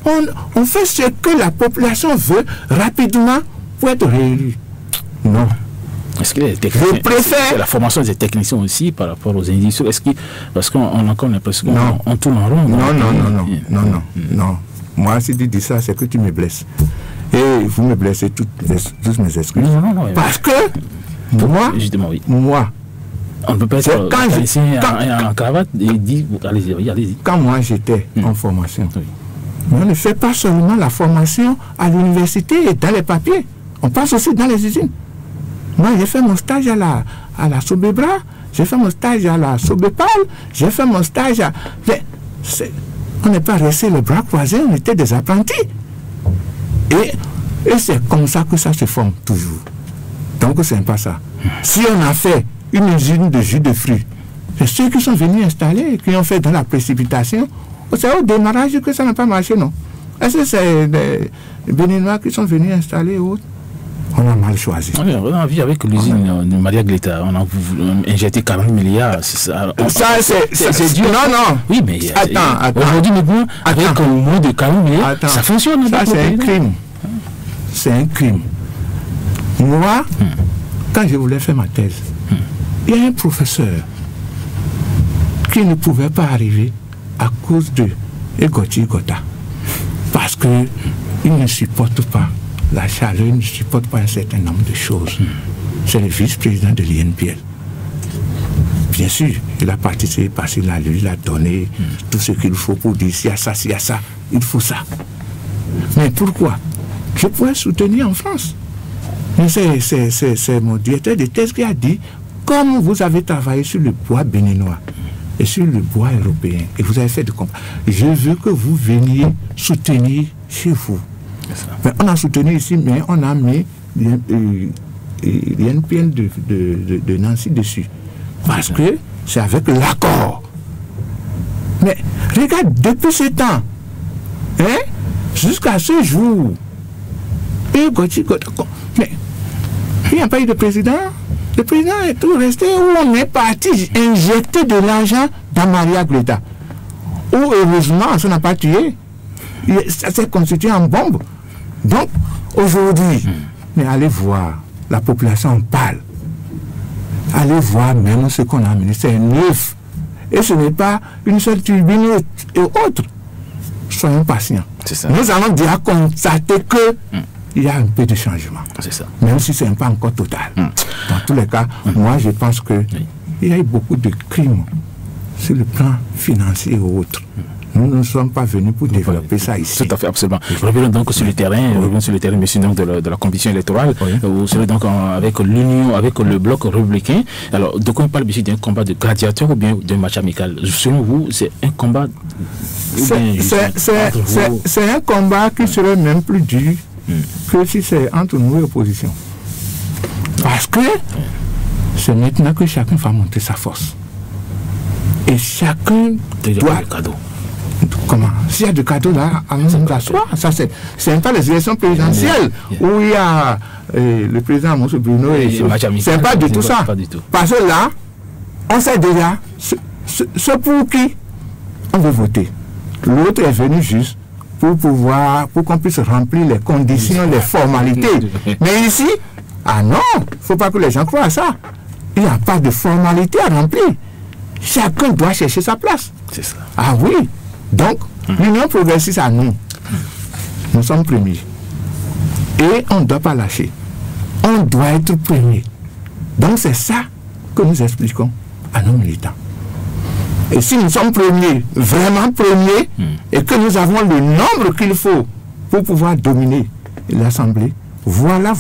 On fait ce que la population veut rapidement pour être réélu. Non. Est-ce que les techniciens, c'est la formation des techniciens aussi par rapport aux industries? Parce qu'on a encore l'impression qu'on tourne en rond. Non. Moi, si tu dis ça, c'est que tu me blesses. Et vous me blessez toutes mes excuses. Non. Parce que moi, justement, oui. Moi, on ne peut pas être en cravate et dire allez-y. Quand moi j'étais en formation, on ne fait pas seulement la formation à l'université et dans les papiers. On passe aussi dans les usines. Moi, j'ai fait mon stage à la Sobebra, j'ai fait mon stage à la Sobepal, j'ai fait mon stage à... On n'est pas resté le bras croisé, on était des apprentis. Et c'est comme ça que ça se forme toujours. Donc, c'est pas ça. Si on a fait une usine de jus de fruits, c'est ceux qui sont venus installer, qui ont fait dans la précipitation, c'est au démarrage que ça n'a pas marché, non? Est-ce que c'est des Béninois qui sont venus installer ou autre? On a mal choisi. Oui, on a vu avec l'usine de Maria Gleta, on a injecté 40 milliards. Ça, c'est dur. Non. Oui, mais attends. Aujourd'hui, maintenant, avec un mot de 40 milliards, ça fonctionne. Ça, c'est un crime. C'est un crime. Moi, quand je voulais faire ma thèse, il y a un professeur qui ne pouvait pas arriver à cause de Egoti Gota. Parce qu'il ne supporte pas la chaleur, il ne supporte pas un certain nombre de choses. C'est le vice-président de l'INPL. Bien sûr, il a participé parce qu'il a lu, il a donné tout ce qu'il faut pour dire s'il y a ça, il faut ça. Mais pourquoi? Je pourrais soutenir en France. Mais c'est mon directeur de thèse qui a dit, comme vous avez travaillé sur le bois béninois et sur le bois européen, et vous avez fait de comparaison, je veux que vous veniez soutenir chez vous. Mais on a soutenu ici, mais on a mis l'INPL de Nancy dessus. Parce que c'est avec l'accord. Mais regarde, depuis ce temps, jusqu'à ce jour, mais il n'y a pas eu de président. Le président est tout resté où on est parti injecter de l'argent dans Maria Gleta. Où heureusement, ça n'a pas tué. Ça s'est constitué en bombe. Donc, aujourd'hui, mais allez voir, la population parle. Allez voir même ce qu'on a amené, c'est neuf. Et ce n'est pas une seule turbine et autre. Soyons patients. Nous allons déjà constater que il y a un peu de changement. C'est ça. Même si ce n'est pas encore total. Dans tous les cas, moi je pense qu'il y a eu beaucoup de crimes sur le plan financier ou autre. Nous ne sommes pas venus pour développer ça ici. Tout à fait, absolument. Revenons donc sur le terrain, monsieur, donc de la compétition électorale. Vous serez donc avec l'Union, avec le bloc républicain. Alors, de quoi on parle ici d'un combat de gladiateur ou bien d'un match amical? Selon vous, c'est un combat... C'est un combat qui serait même plus dur que si c'est entre nous et l'opposition. Parce que c'est maintenant que chacun va montrer sa force. Et chacun doit... Comment? S'il y a des cadeaux là, à nous asseoir. Ça, c'est pas les élections présidentielles où il y a le président Moussa Bruno et c'est pas du tout ça. Parce que là, on sait déjà ce pour qui on veut voter. L'autre est venu juste pour qu'on puisse remplir les conditions, les formalités. Mais ici, ah non, il ne faut pas que les gens croient à ça. Il n'y a pas de formalité à remplir. Chacun doit chercher sa place. C'est ça. Ah oui. Donc, l'Union progressiste à nous sommes premiers. Et on ne doit pas lâcher. On doit être premiers. Donc, c'est ça que nous expliquons à nos militants. Et si nous sommes premiers, vraiment premiers, et que nous avons le nombre qu'il faut pour pouvoir dominer l'Assemblée, voilà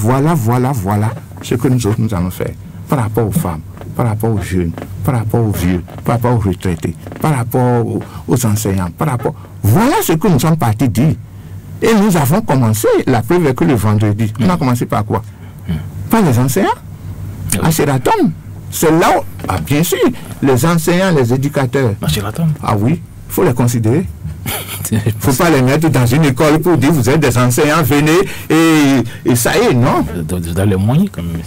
ce que nous autres nous allons faire par rapport aux femmes, par rapport aux jeunes, par rapport aux vieux, par rapport aux retraités, par rapport aux enseignants, par rapport... Voilà ce que nous sommes partis dire. Et nous avons commencé, la preuve est que le vendredi, on a commencé par quoi? Par les enseignants, à Sheraton. C'est là où Ah, bien sûr, les enseignants, les éducateurs. Ah oui, il faut les considérer. Il ne faut pas les mettre dans une école pour dire vous êtes des enseignants, venez et ça y est, non. Dans les moyens quand même.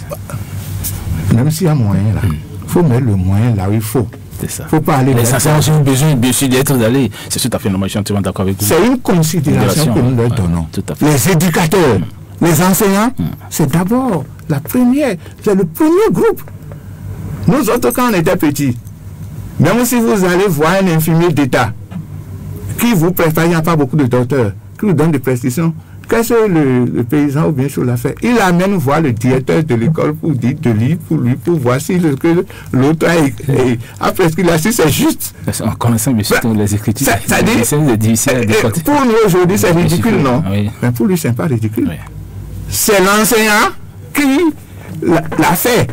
Même s'il y a moyen là, il faut mettre le moyen là où il faut. C'est ça. Faut pas aller. Les enseignants ont besoin bien sûr d'être d'aller. C'est tout à fait normal, je suis entièrement d'accord avec vous. C'est une considération que nous leur donnons. Les éducateurs, les enseignants, c'est d'abord la première, c'est le premier groupe. Nous autres, quand on était petits, même si vous allez voir un infirmier d'État qui vous prépare, il n'y a pas beaucoup de docteurs, qui vous donne des prescriptions, qu'est-ce que le paysan ou bien sur la fait? Il amène voir le directeur de l'école pour dire de lire pour lui, pour voir si l'autre a prescrit là, si c'est juste. En connaissant bien sûr les écritures, ça dit, pour nous aujourd'hui c'est ridicule, non? Oui. Mais pour lui c'est pas ridicule. Oui. C'est l'enseignant qui l'a fait.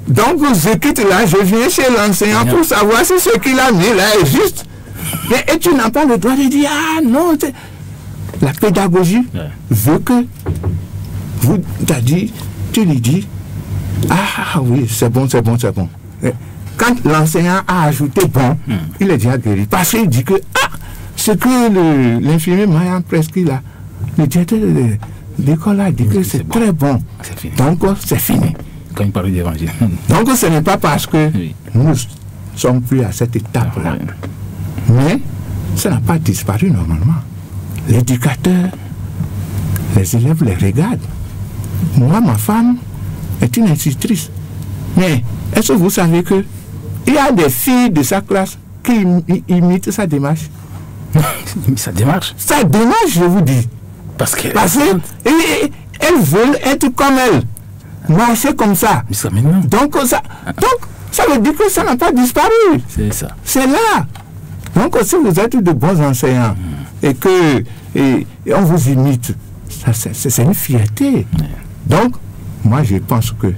Donc je quitte là, je viens chez l'enseignant pour savoir si ce qu'il a mis là est juste. Et tu n'as pas le droit de dire, ah non, la pédagogie veut que vous tu lui dis, ah oui, c'est bon, c'est bon, c'est bon. Et quand l'enseignant a ajouté bon, il est déjà guéri. Parce qu'il dit que, ce que l'infirmier m'a prescrit là, le directeur de l'école a dit que c'est très bon. Donc c'est fini. Quand il parle d'évangile. Donc ce n'est pas parce que nous sommes plus à cette étape-là. Mais ça n'a pas disparu normalement. L'éducateur, les élèves les regardent. Moi, ma femme est une institutrice. Mais est-ce que vous savez que il y a des filles de sa classe qui imitent sa démarche? Sa démarche? Sa démarche, je vous dis. Parce qu'elles veulent être comme elle. Marcher comme ça. Donc ça veut dire que ça n'a pas disparu. C'est ça. C'est là. Donc si vous êtes de bons enseignants et que on vous imite, c'est une fierté. Donc, moi je pense que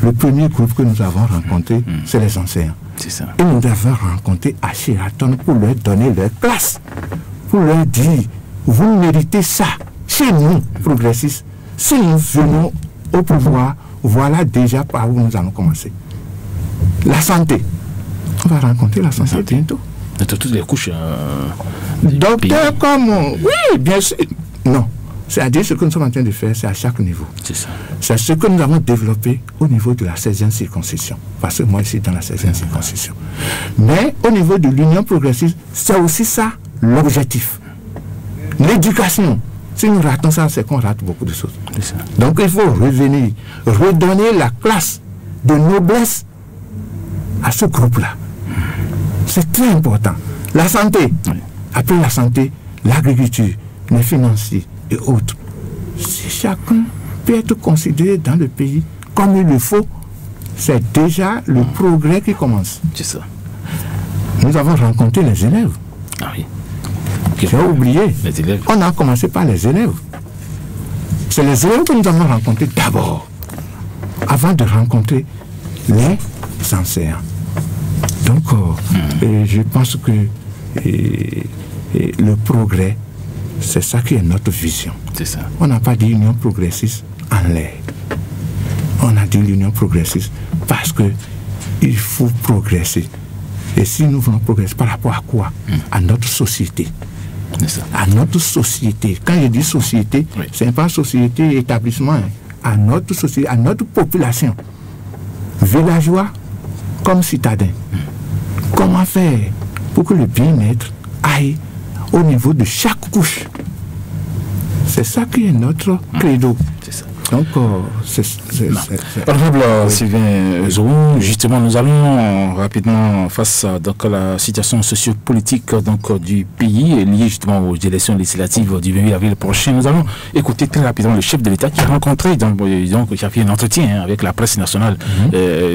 le premier groupe que nous avons rencontré, c'est les enseignants. C'est ça. Et nous avons rencontré à Sheraton pour leur donner leur place, pour leur dire, vous méritez ça. Chez nous, progressistes, si nous venons au pouvoir, voilà déjà par où nous allons commencer. La santé. On va rencontrer la santé bientôt. De toutes les couches. Docteur comme... Oui, bien sûr. Non. C'est-à-dire ce que nous sommes en train de faire, c'est à chaque niveau. C'est ça. C'est ce que nous avons développé au niveau de la 16e circonscription. Parce que moi, je suis dans la 16e circonscription. Mais au niveau de l'Union progressiste, c'est aussi ça l'objectif. L'éducation. Si nous ratons ça, c'est qu'on rate beaucoup de choses. Donc il faut revenir, redonner la classe de noblesse à ce groupe-là. C'est très important. La santé, après la santé, l'agriculture, les financiers et autres. Si chacun peut être considéré dans le pays comme il le faut, c'est déjà le progrès qui commence. C'est ça. Nous avons rencontré les élèves. Ah oui. J'ai oublié. Les élèves. On a commencé par les élèves. C'est les élèves que nous avons rencontrés d'abord, avant de rencontrer les enseignants. Donc, je pense que le progrès, c'est ça qui est notre vision. C'est ça. On n'a pas dit Union progressiste en l'air. On a dit l'Union progressiste parce que il faut progresser. Et si nous voulons progresser, par rapport à quoi? À notre société. À notre société. Quand je dis société, ce n'est pas société, établissement. À notre société, à notre population. Villageois comme citadins. Comment faire pour que le bien-être aille au niveau de chaque couche? C'est ça qui est notre credo. C'est ça. Donc, Honorable Sylvain Zorou, justement, nous allons rapidement face à la situation sociopolitique du pays liée justement aux élections législatives du 28 avril prochain. Nous allons écouter très rapidement le chef de l'État qui a rencontré, qui a fait un entretien avec la presse nationale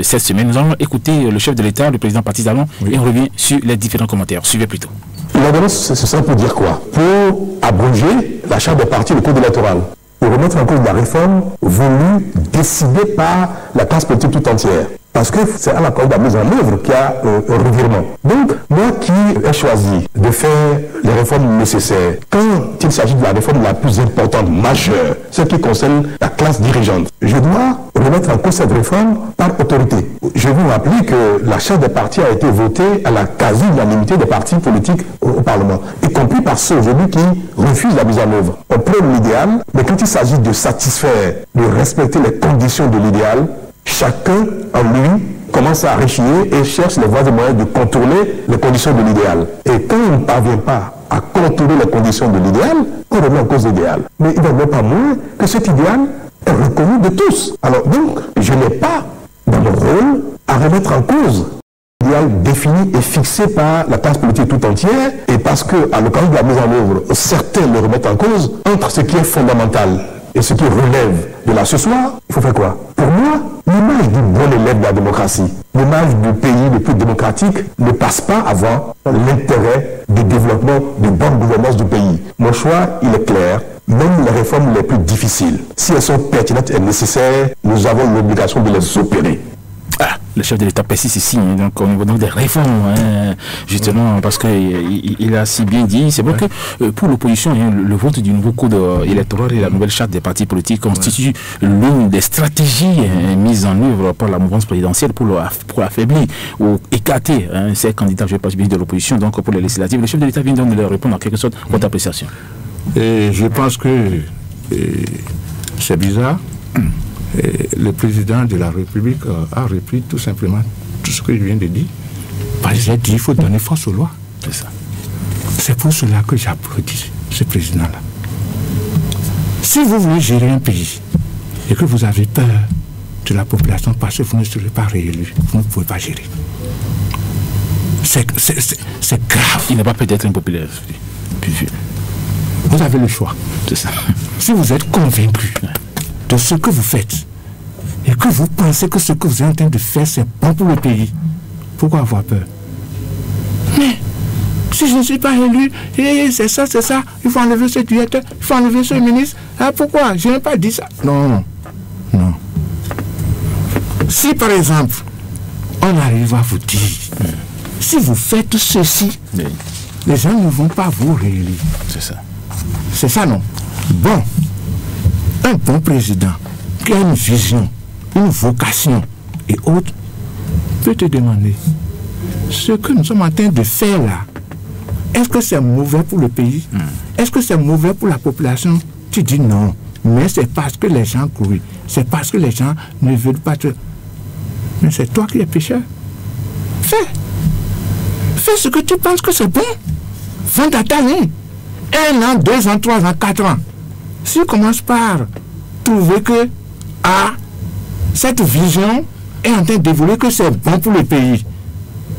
cette semaine. Nous allons écouter le chef de l'État, le président Patrice Talon, et on revient sur les différents commentaires. Suivez plutôt. L'ordonnance, ce serait pour dire quoi? Pour abroger la charte des partis, le code électoral. Pour remettre en cause la réforme voulue, décidée par la classe politique tout entière. Parce que c'est à la cause de la mise en œuvre qu'il y a un revirement. Donc, moi qui ai choisi de faire les réformes nécessaires, quand il s'agit de la réforme la plus importante, majeure, ce qui concerne la classe dirigeante, je dois remettre en cause cette réforme par autorité. Je vous rappelle que la charte des partis a été votée à la quasi-unanimité des partis politiques au Parlement, y compris par ceux aujourd'hui qui refusent la mise en œuvre. On prône l'idéal, mais quand il s'agit de satisfaire, de respecter les conditions de l'idéal, chacun en lui commence à réchiller et cherche les voies et moyens de contourner les conditions de l'idéal. Et quand on ne parvient pas à contourner les conditions de l'idéal, on remet en cause l'idéal. Mais il n'en est pas moins que cet idéal est reconnu de tous. Alors donc, je n'ai pas dans mon rôle à remettre en cause l'idéal défini et fixé par la classe politique tout entière, et parce qu'à l'occasion de la mise en œuvre, certains le remettent en cause, entre ce qui est fondamental et ce qui relève de là ce soir, il faut faire quoi? Pour moi, l'image du bon élève de la démocratie, l'image du pays le plus démocratique ne passe pas avant l'intérêt du développement, de bonne gouvernance du pays. Mon choix, il est clair. Même les réformes les plus difficiles, si elles sont pertinentes et nécessaires, nous avons l'obligation de les opérer. Le chef de l'État persiste ici, donc au niveau des réformes, justement, parce qu'il a si bien dit, c'est vrai que pour l'opposition, le vote du nouveau code électoral et la nouvelle charte des partis politiques constituent l'une des stratégies mises en œuvre par la mouvance présidentielle pour affaiblir ou écarter ces candidats, je ne vais pas dire de l'opposition, donc pour les législatives. Le chef de l'État vient donc de leur répondre en quelque sorte. Votre appréciation? Et je pense que c'est bizarre. Et le président de la République a repris tout simplement tout ce que je viens de dire. Parce qu'il a dit qu'il faut donner force aux lois. C'est ça. C'est pour cela que j'applaudis ce président-là. Si vous voulez gérer un pays et que vous avez peur de la population parce que vous ne serez pas réélu, vous ne pouvez pas gérer. C'est grave. Il n'est pas peut-être impopulaire. Vous avez le choix. C'est ça. Si vous êtes convaincu de ce que vous faites et que vous pensez que ce que vous êtes en train de faire c'est bon pour le pays, pourquoi avoir peur? Mais si je ne suis pas élu, c'est ça, il faut enlever ce directeur, il faut enlever ce ministre. Ah, pourquoi? Je n'ai pas dit ça. Non. Si par exemple on arrive à vous dire si vous faites ceci, les gens ne vont pas vous réélire. C'est ça. C'est ça, non? Bon. Un bon président qui a une vision, une vocation et autres peut te demander ce que nous sommes en train de faire là, est-ce que c'est mauvais pour le pays? Est-ce que c'est mauvais pour la population? Tu dis non, mais c'est parce que les gens courent, c'est parce que les gens ne veulent pas te... Mais c'est toi qui es pécheur. Fais ce que tu penses que c'est bon. Vends ta année. 1 an, 2 ans, 3 ans, 4 ans. Si tu commences par trouver que cette vision est en train d'évoluer, que c'est bon pour le pays,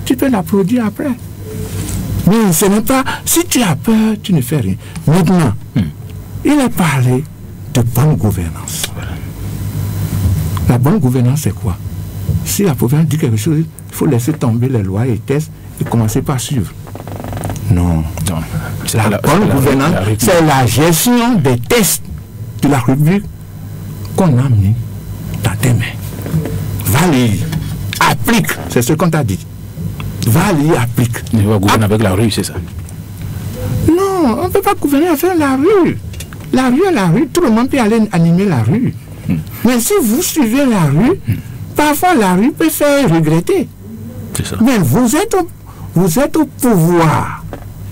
tu peux l'applaudir après. Mais ce n'est pas... Si tu as peur, tu ne fais rien. Maintenant, il a parlé de bonne gouvernance. La bonne gouvernance, c'est quoi? Si la population dit quelque chose, il faut laisser tomber les lois et les tests et commencer par suivre. Non. La bonne gouvernance, c'est la gestion des tests de la République qu'on a mis dans tes mains. Va lire, applique, c'est ce qu'on t'a dit. Va lire, applique. Il va gouverner avec la rue, c'est ça? Non, on ne peut pas gouverner avec la rue. La rue, tout le monde peut aller animer la rue. Mais si vous suivez la rue, parfois la rue peut faire regretter. C'est ça. Mais vous êtes au pouvoir.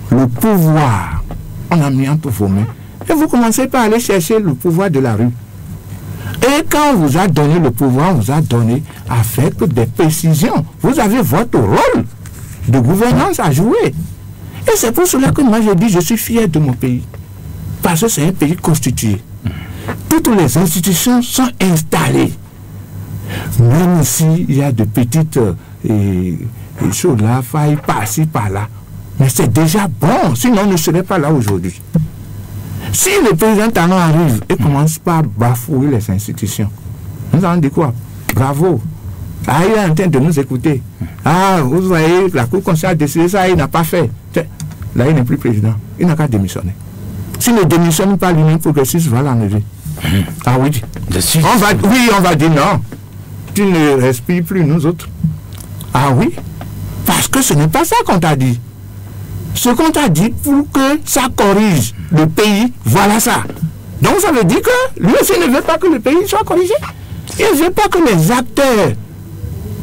Le pouvoir, on a mis entre vos mains. Et vous commencez par aller chercher le pouvoir de la rue. Et quand on vous a donné le pouvoir, on vous a donné avec des précisions. Vous avez votre rôle de gouvernance à jouer. Et c'est pour cela que moi je dis je suis fier de mon pays. Parce que c'est un pays constitué. Toutes les institutions sont installées. Même s'il y a de petites choses là, failles par-ci, par-là. Mais c'est déjà bon, sinon on ne serait pas là aujourd'hui. Si le président Talon arrive et commence par bafouer les institutions, nous allons dire quoi? Bravo. Ah, il est en train de nous écouter. Ah, vous voyez, la Cour constitutionnelle a décidé ça, il n'a pas fait. Là, il n'est plus président. Il n'a qu'à démissionner. S'il ne démissionne pas, l'Union progressiste va l'enlever. Ah oui. On va dire non. tu ne respires plus, nous autres. Ah oui, parce que ce n'est pas ça qu'on t'a dit. Ce qu'on t'a dit pour que ça corrige le pays, voilà ça. Donc ça veut dire que lui aussi ne veut pas que le pays soit corrigé. Il ne veut pas que les acteurs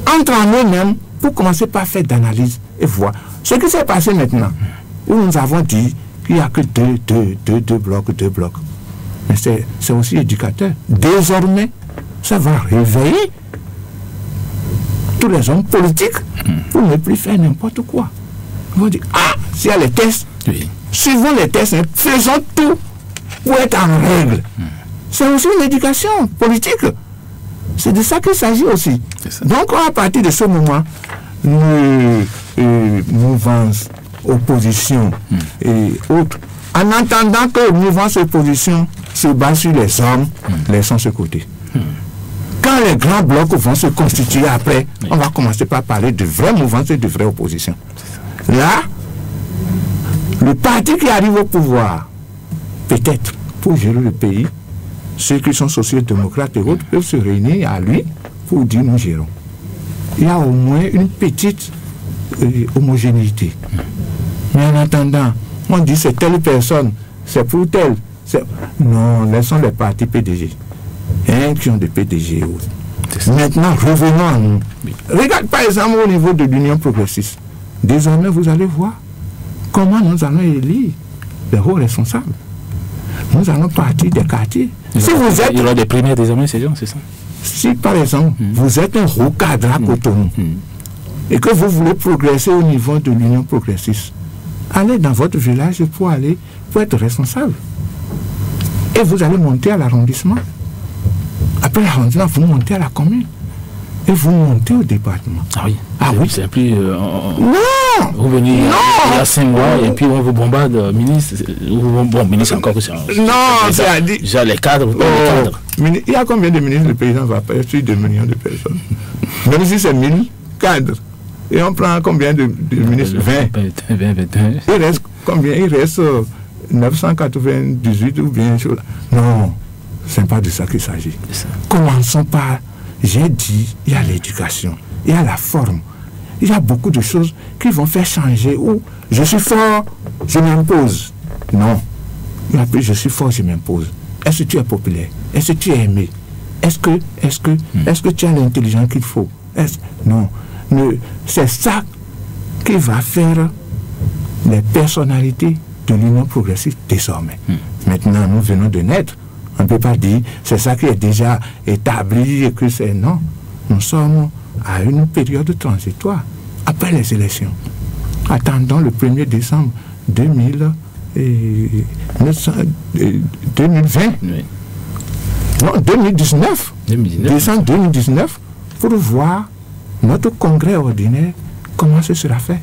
entrent en eux-mêmes pour commencer par faire d'analyse et voir. Ce qui s'est passé maintenant, où nous avons dit qu'il n'y a que deux blocs. Mais c'est aussi éducateur. Désormais, ça va réveiller tous les hommes politiques pour ne plus faire n'importe quoi. Ils vont dire, ah, s'il y a les tests, suivons les tests, faisons tout pour être en règle. C'est aussi une éducation politique. C'est de ça qu'il s'agit aussi. Donc, à partir de ce moment, mouvance, opposition et autres, en entendant que mouvance et opposition se base sur les hommes, laissons ce côté. Quand les grands blocs vont se constituer après, on va commencer par parler de vraie mouvance et de vraie opposition. Là, le parti qui arrive au pouvoir, peut-être pour gérer le pays, ceux qui sont sociaux-démocrates et autres peuvent se réunir à lui pour dire nous gérons. Il y a au moins une petite homogénéité. Mais en attendant, on dit c'est telle personne, c'est pour telle. Non, laissons les partis PDG. Qui ont des PDG et autres. Maintenant, revenons à nous. Regarde par exemple au niveau de l'Union progressiste. Désormais, vous allez voir comment nous allons élire les hauts responsables. Nous allons partir des quartiers. Si vous êtes... Il y aura des primaires désormais, c'est ça? Si par exemple, vous êtes un haut cadre à Cotonou et que vous voulez progresser au niveau de l'Union progressiste, allez dans votre village pour être responsable. Et vous allez monter à l'arrondissement. Après l'arrondissement, vous montez à la commune. Et vous montez au département. Ah oui. Ah oui. C'est plus... non. Vous venez il y a 5 mois et puis on vous bombarde ministre. Bon, ministre encore que c'est... Non, c'est-à-dire... Déjà les cadres, les cadres. Il y a combien de ministres le président va faire sur 2 millions de personnes? Même si c'est 1000 cadres. Et on prend combien de ministres? 20. 21. Il reste combien? Il reste 998 ou bien... Non. Ce n'est pas de ça qu'il s'agit. Commençons par, j'ai dit, il y a l'éducation, il y a la forme, il y a beaucoup de choses qui vont faire changer. Ou je suis fort, je m'impose. Non. Il y a plus, je suis fort, je m'impose. Est-ce que tu es populaire? Est-ce que tu es aimé? Est-ce que tu as l'intelligence qu'il faut? Non. C'est ça qui va faire les personnalités de l'Union progressiste désormais. Maintenant, nous venons de naître. On ne peut pas dire c'est ça qui est déjà établi et que c'est non. Nous sommes à une période transitoire après les élections. Attendons le 1er décembre 2020. Non, 2019. Décembre 2019 pour voir notre congrès ordinaire, comment ce sera fait.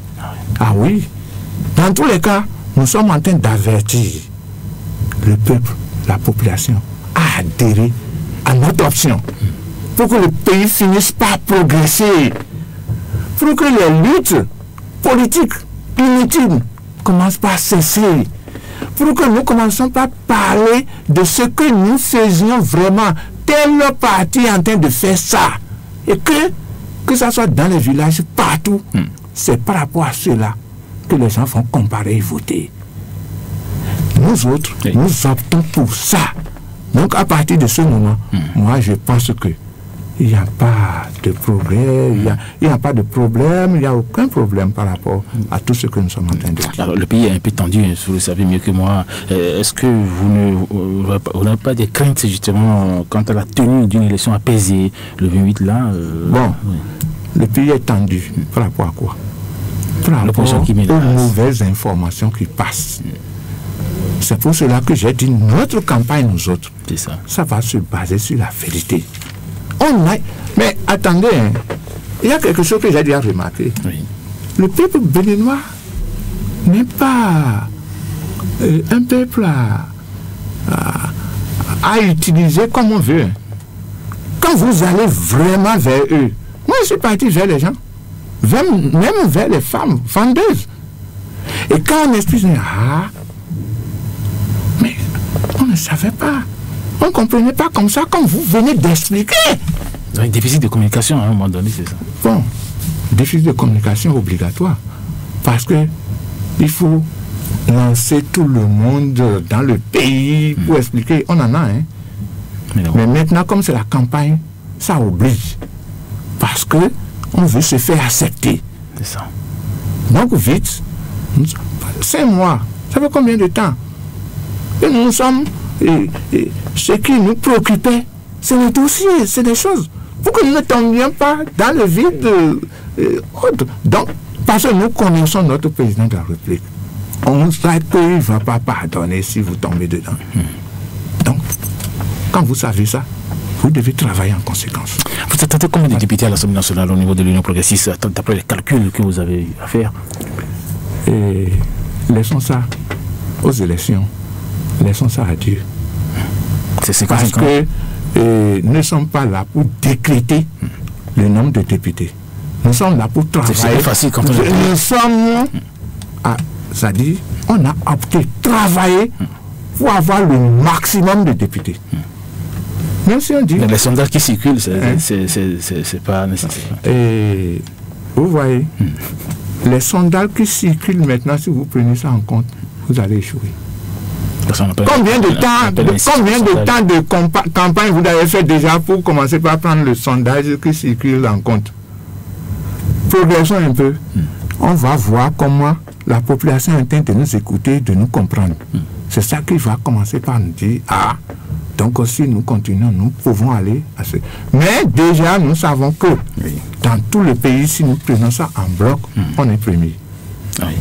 Ah oui. Dans tous les cas, nous sommes en train d'avertir le peuple, la population, à adhérer à notre option pour que le pays finisse par progresser, pour que les luttes politiques inutiles commencent par cesser, pour que nous commençons par parler de ce que nous faisions vraiment, tel parti en train de faire ça, et que ça soit dans les villages, partout, c'est par rapport à cela que les gens vont comparer et voter. Nous autres, nous optons pour ça. Donc à partir de ce moment, moi je pense que il n'y a pas de progrès, il n'y a pas de problème, il n'y a aucun problème par rapport à tout ce que nous sommes en train de dire. Alors le pays est un peu tendu, vous le savez mieux que moi. Est-ce que vous n'avez pas des craintes justement quant à la tenue d'une élection apaisée le 28 là Bon, le pays est tendu par rapport à quoi? Par rapport aux mauvaises informations qui passent. C'est pour cela que j'ai dit notre campagne, nous autres, ça va se baser sur la vérité. Mais attendez, il y a quelque chose que j'ai déjà remarqué. Oui. Le peuple béninois n'est pas un peuple à utiliser comme on veut. Quand vous allez vraiment vers eux, moi je suis parti vers les gens, même vers les femmes vendeuses. Et quand on explique, mais on ne savait pas. On ne comprenait pas comme ça, comme vous venez d'expliquer. Un déficit de communication à un moment donné, c'est ça. Bon, déficit de communication obligatoire. Parce que il faut lancer tout le monde dans le pays pour expliquer. On en a, hein. Mais maintenant, comme c'est la campagne, ça oblige. Parce que on veut se faire accepter. C'est ça. Donc, vite, 5 mois, ça fait combien de temps? Et nous sommes, ce qui nous préoccupait, c'est les dossiers, c'est des choses. Pour que nous ne tombions pas dans le vide autre. Donc, parce que nous connaissons notre président de la République, on sait qu'il ne va pas pardonner si vous tombez dedans. Donc, quand vous savez ça, vous devez travailler en conséquence. Vous attendez combien de députés à l'Assemblée nationale au niveau de l'Union progressiste, d'après les calculs que vous avez à faire? Et laissons ça aux élections. Laissons ça à Dieu. C'est parce que nous ne sommes pas là pour décréter le nombre de députés. Nous sommes là pour travailler. C'est facile quand on nous sommes c'est-à-dire, on a opté travailler pour avoir le maximum de députés. Même si on dit... Mais les sondages qui circulent, c'est pas nécessaire. Et vous voyez, les sondages qui circulent maintenant, si vous prenez ça en compte, vous allez échouer. Combien de temps de campagne vous avez fait déjà pour commencer par prendre le sondage qui circule en compte? Progressons un peu. On va voir comment la population est en train de nous écouter, de nous comprendre. C'est ça qui va commencer par nous dire, ah, donc si nous continuons, nous pouvons aller à ce... Mais déjà, nous savons que dans tout le pays, si nous prenons ça en bloc, on est premier.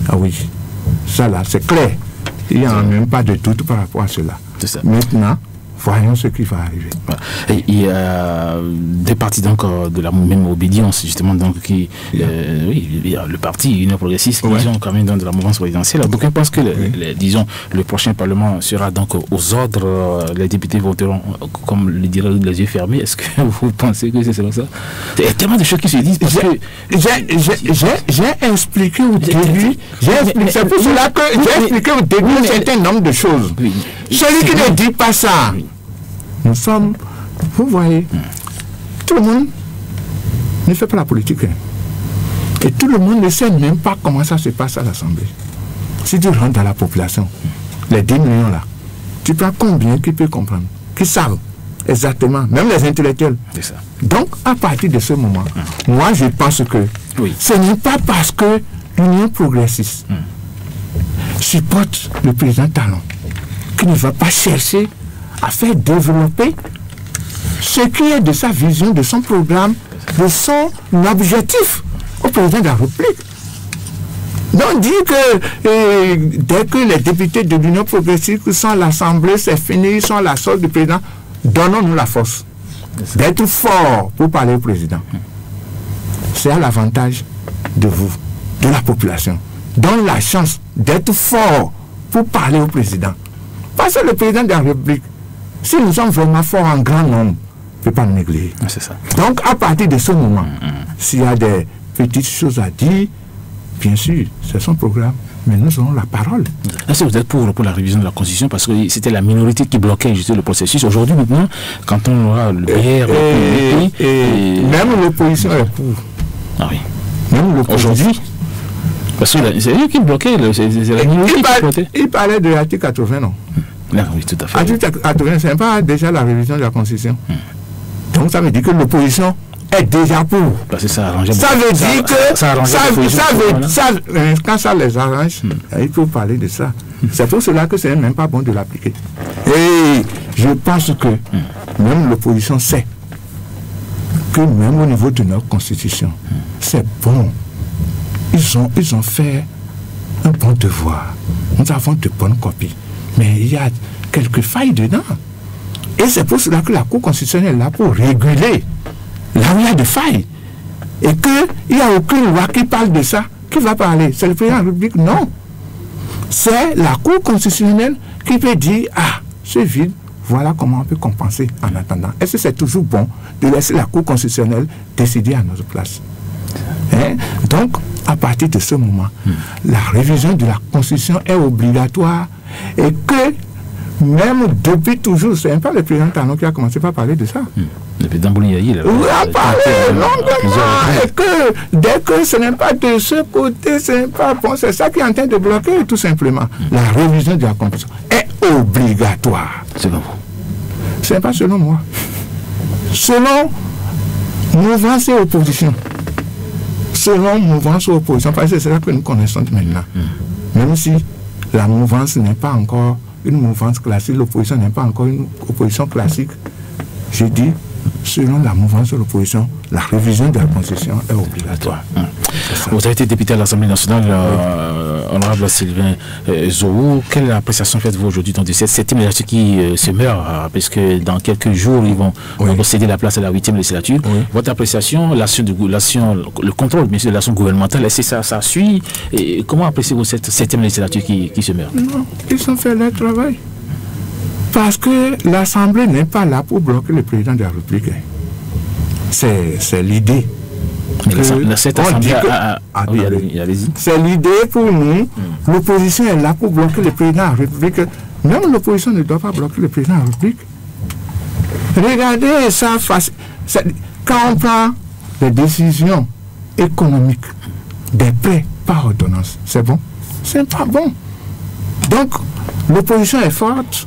Ah oui, ça là, c'est clair. Il n'y a même pas de doute par rapport à cela. Maintenant, voyons ce qui va arriver. Et il y a des partis donc de la même obédience, justement, donc qui, oui, il y a le parti Union progressiste, qui sont quand même dans de la mouvance présidentielle. Donc on pense que, disons, le prochain Parlement sera donc aux ordres, les députés voteront, comme le dirait, les yeux fermés. Est-ce que vous pensez que c'est ça? Il y a tellement de choses qui se disent. J'ai expliqué au début, c'est pour cela que j'ai expliqué au début un certain nombre de choses. Celui qui ne dit pas ça, nous sommes, vous voyez, tout le monde ne fait pas la politique. Et tout le monde ne sait même pas comment ça se passe à l'Assemblée. Si tu rentres dans la population, les 10 millions là, tu prends combien qui peut comprendre, qui savent exactement, même les intellectuels. C'est ça. Donc, à partir de ce moment, moi je pense que ce n'est pas parce que l'Union progressiste supporte le président Talon qui ne va pas chercher à faire développer ce qui est de sa vision, de son programme, de son objectif au président de la République. Donc dire que dès que les députés de l'Union progressiste sont à l'Assemblée, c'est fini, ils sont à la solde du président, donnons-nous la force d'être forts pour parler au président. C'est à l'avantage de vous, de la population. Donne la chance d'être fort pour parler au président. Parce que le président de la République, si nous sommes vraiment forts en grand nombre, ne peut pas nous négliger. C'est ça. Donc, à partir de ce moment, s'il y a des petites choses à dire, bien sûr, c'est son programme, mais nous aurons la parole. Est-ce que vous êtes pour la révision de la Constitution? Parce que c'était la minorité qui bloquait justement le processus. Aujourd'hui, maintenant, quand on aura le PR... Même l'opposition est pour. Ah oui. Même l'opposition. Aujourd'hui, parce que c'est eux qui bloquaient, c'est la minorité qui bloquait. Il parlait de l'article 80, non? Oui, tout à fait. L'article 80, c'est pas déjà la révision de la Constitution. Donc ça veut dire que l'opposition est déjà pour. Parce que ça arrangeait. Ça veut dire que quand ça les arrange, il faut parler de ça. C'est pour cela que ce n'est même pas bon de l'appliquer. Et je pense que même l'opposition sait que même au niveau de notre Constitution, c'est bon. Ils ont fait un bon devoir. Nous avons de bonnes copies. Mais il y a quelques failles dedans. Et c'est pour cela que la Cour constitutionnelle est là pour réguler là où il y a des failles. Et qu'il n'y a aucune loi qui parle de ça. Qui va parler? C'est le président de la République? Non. C'est la Cour constitutionnelle qui peut dire, ah, ce vide, voilà comment on peut compenser en attendant. Est-ce que c'est toujours bon de laisser la Cour constitutionnelle décider à notre place? Donc, à partir de ce moment, la révision de la Constitution est obligatoire et que même depuis toujours, ce n'est pas le président Talon qui a commencé par parler de ça. Le président Boulinaï, il a parlé longuement, et que dès que ce n'est pas de ce côté, ce n'est pas bon, c'est ça qui est en train de bloquer, tout simplement. La révision de la Constitution est obligatoire. C'est pas bon. Ce n'est pas selon moi. Selon mouvance et opposition. Selon mouvance et opposition, parce que c'est ça que nous connaissons maintenant. Même si la mouvance n'est pas encore une mouvance classique, l'opposition n'est pas encore une opposition classique, j'ai dit, selon la mouvance de l'opposition, la révision de la Constitution est obligatoire. Vous avez été député à l'Assemblée nationale, honorable Sylvain Zohou. Quelle appréciation faites-vous aujourd'hui de cette 7e législature qui se meurt, puisque dans quelques jours, ils vont céder la place à la 8e législature. Votre appréciation, le contrôle bien sûr, de l'action gouvernementale, est-ce que ça suit? Et comment appréciez-vous cette 7e législature qui se meurt? Non, ils ont fait leur travail. Parce que l'Assemblée n'est pas là pour bloquer le président de la République. C'est l'idée. Cette Assemblée c'est l'idée pour nous. L'opposition est là pour bloquer le président de la République. Même l'opposition ne doit pas bloquer le président de la République. Regardez ça. Quand on prend des décisions économiques, des prêts par ordonnance, c'est bon? C'est pas bon. Donc, l'opposition est forte.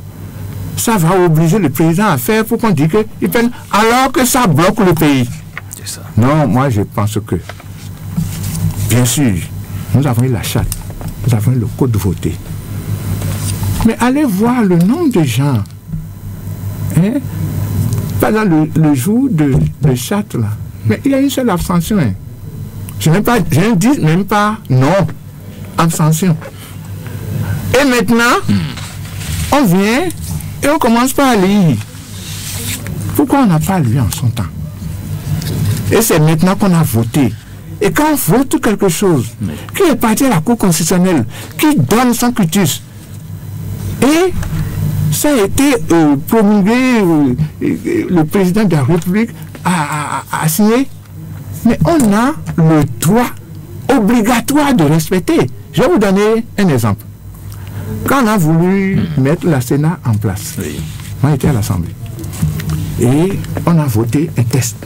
Ça va obliger le président à faire pour qu'on dise qu'il peine, alors que ça bloque le pays. C'est ça. Non, moi je pense que, bien sûr, nous avons eu la charte, nous avons eu le code voté. Mais allez voir le nombre de gens. Hein? Pendant le jour de charte, là, mais il y a une seule abstention. Hein. Je ne dis même pas non. Abstention. Et maintenant, on vient et on commence par à lire. Pourquoi on n'a pas lu en son temps? Et c'est maintenant qu'on a voté. Et quand on vote quelque chose, qui est parti à la Cour constitutionnelle, qui donne son cutus, et ça a été promulgué, le président de la République a signé, mais on a le droit obligatoire de respecter. Je vais vous donner un exemple. Quand on a voulu mettre la Sénat en place, on était à l'Assemblée, et on a voté un test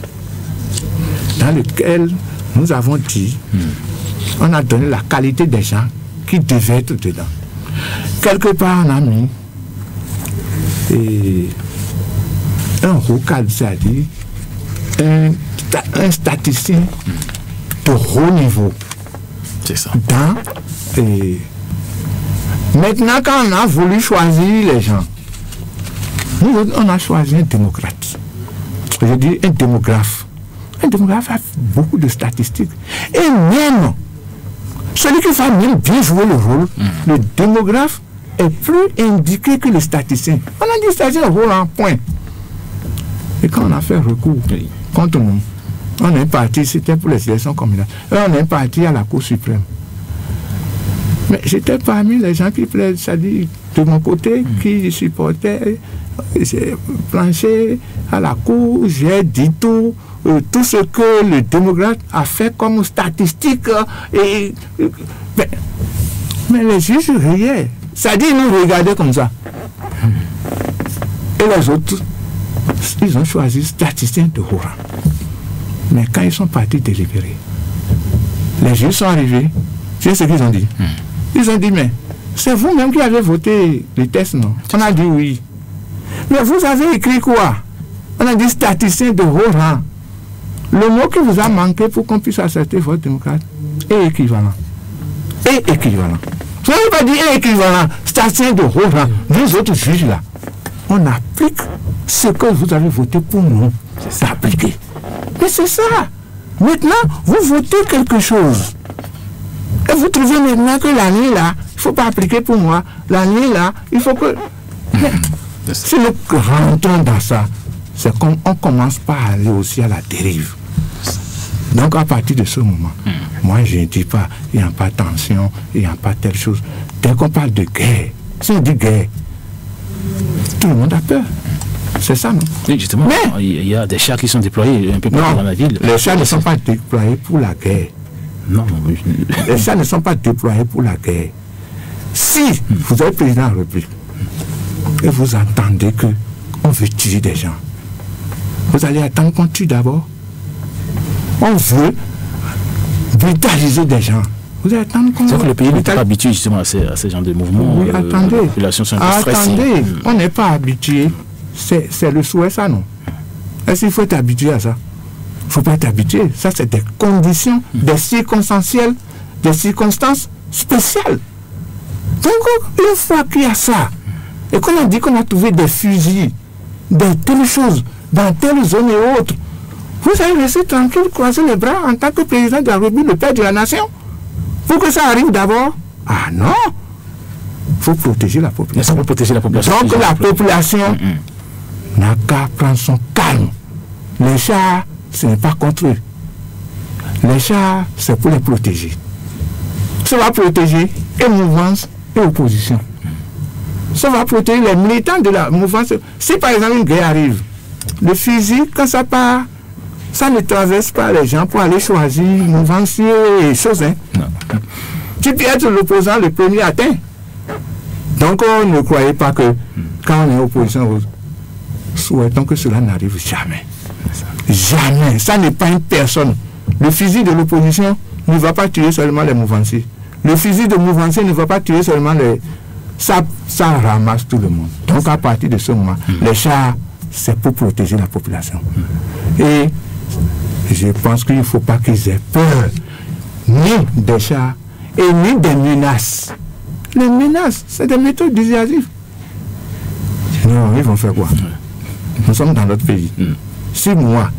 dans lequel nous avons dit, on a donné la qualité des gens qui devaient être dedans. Quelque part, on a mis un vocal, c'est-à-dire un statisticien de haut niveau. C'est ça. Maintenant, quand on a voulu choisir les gens, nous, on a choisi un démocrate. Je dis un démographe. Un démographe a beaucoup de statistiques. Et même, celui qui va même bien jouer le rôle, le démographe est plus indiqué que le statisticien. On a dit le statisticien rôle en point. Et quand on a fait recours contre nous, on est parti, c'était pour les élections communales, et on est parti à la Cour suprême. Mais j'étais parmi les gens qui plaident, c'est-à-dire de mon côté, qui supportaient, j'ai planché à la Cour, j'ai dit tout ce que le démocrate a fait comme statistique. Mais les juges riaient. C'est-à-dire, ils nous regardaient comme ça. Et les autres, ils ont choisi statisticien de haut rang. Mais quand ils sont partis délibérer, les juges sont arrivés. Tu sais ce qu'ils ont dit? Ils ont dit, mais c'est vous-même qui avez voté le test, non? On a dit oui. Mais vous avez écrit quoi? On a dit statisticien de haut rang. Le mot qui vous a manqué pour qu'on puisse accepter votre démocrate est équivalent. Et équivalent. Vous n'avez pas dit équivalent, statisticien de haut rang. Nous autres juges là, on applique ce que vous avez voté pour nous. C'est appliqué. Mais c'est ça. Maintenant, vous votez quelque chose. Et vous trouvez maintenant que l'année là, il ne faut pas appliquer pour moi. L'année là, il faut que... Si nous rentrons dans ça, c'est qu'on commence par aller aussi à la dérive. Donc à partir de ce moment, moi je ne dis pas, il n'y a pas de tension, il n'y a pas telle chose. Dès qu'on parle de guerre, si on dit guerre, tout le monde a peur. C'est ça, non? Oui, justement, mais il y a des chars qui sont déployés un peu partout dans la ville. Les chars ne sont pas déployés pour la guerre. Non, les chars ne sont pas déployés pour la guerre. Si vous êtes président de la République et vous entendez qu'on veut tuer des gens, Vous allez attendre qu'on tue d'abord. On veut brutaliser des gens. Vous allez attendre qu'on... C'est vrai que le pays n'est pas habitué justement à ces genres de mouvements. Oui, attendez. La population sont un peu stressée. Attendez, on n'est pas habitué. C'est le souhait, ça, non? Est-ce qu'il faut être habitué à ça? Il ne faut pas être habitué. Ça, c'est des conditions, des circonstancielles, des circonstances spéciales. Donc, une fois qu'il y a ça, et qu'on a dit qu'on a trouvé des fusils, de telles choses, dans telle zone et autres, vous allez rester tranquille, croiser les bras en tant que président de la République, le père de la nation, pour que ça arrive d'abord. Ah non! Il faut protéger la population. Il faut protéger la population. Donc la population n'a qu'à prendre son calme. Les chars, ce n'est pas contre eux. Les chars, c'est pour les protéger. Ça va protéger et mouvance et opposition. Ça va protéger les militants de la mouvance. Si par exemple une guerre arrive, le fusil, quand ça part, ça ne traverse pas les gens pour aller choisir mouvance et choses. Hein. Tu peux être l'opposant le premier atteint. Donc ne croyez pas que quand on est opposition, souhaitons que cela n'arrive jamais. Jamais. Ça n'est pas une personne. Le fusil de l'opposition ne va pas tuer seulement les mouvanciers. Le fusil de mouvancier ne va pas tuer seulement les... Ça ramasse tout le monde. Donc à partir de ce moment, les chars, c'est pour protéger la population. Et je pense qu'il ne faut pas qu'ils aient peur ni des chars et ni des menaces. Les menaces, c'est des méthodes dissuasives. Non, ils vont faire quoi? Nous sommes dans notre pays. Si moi,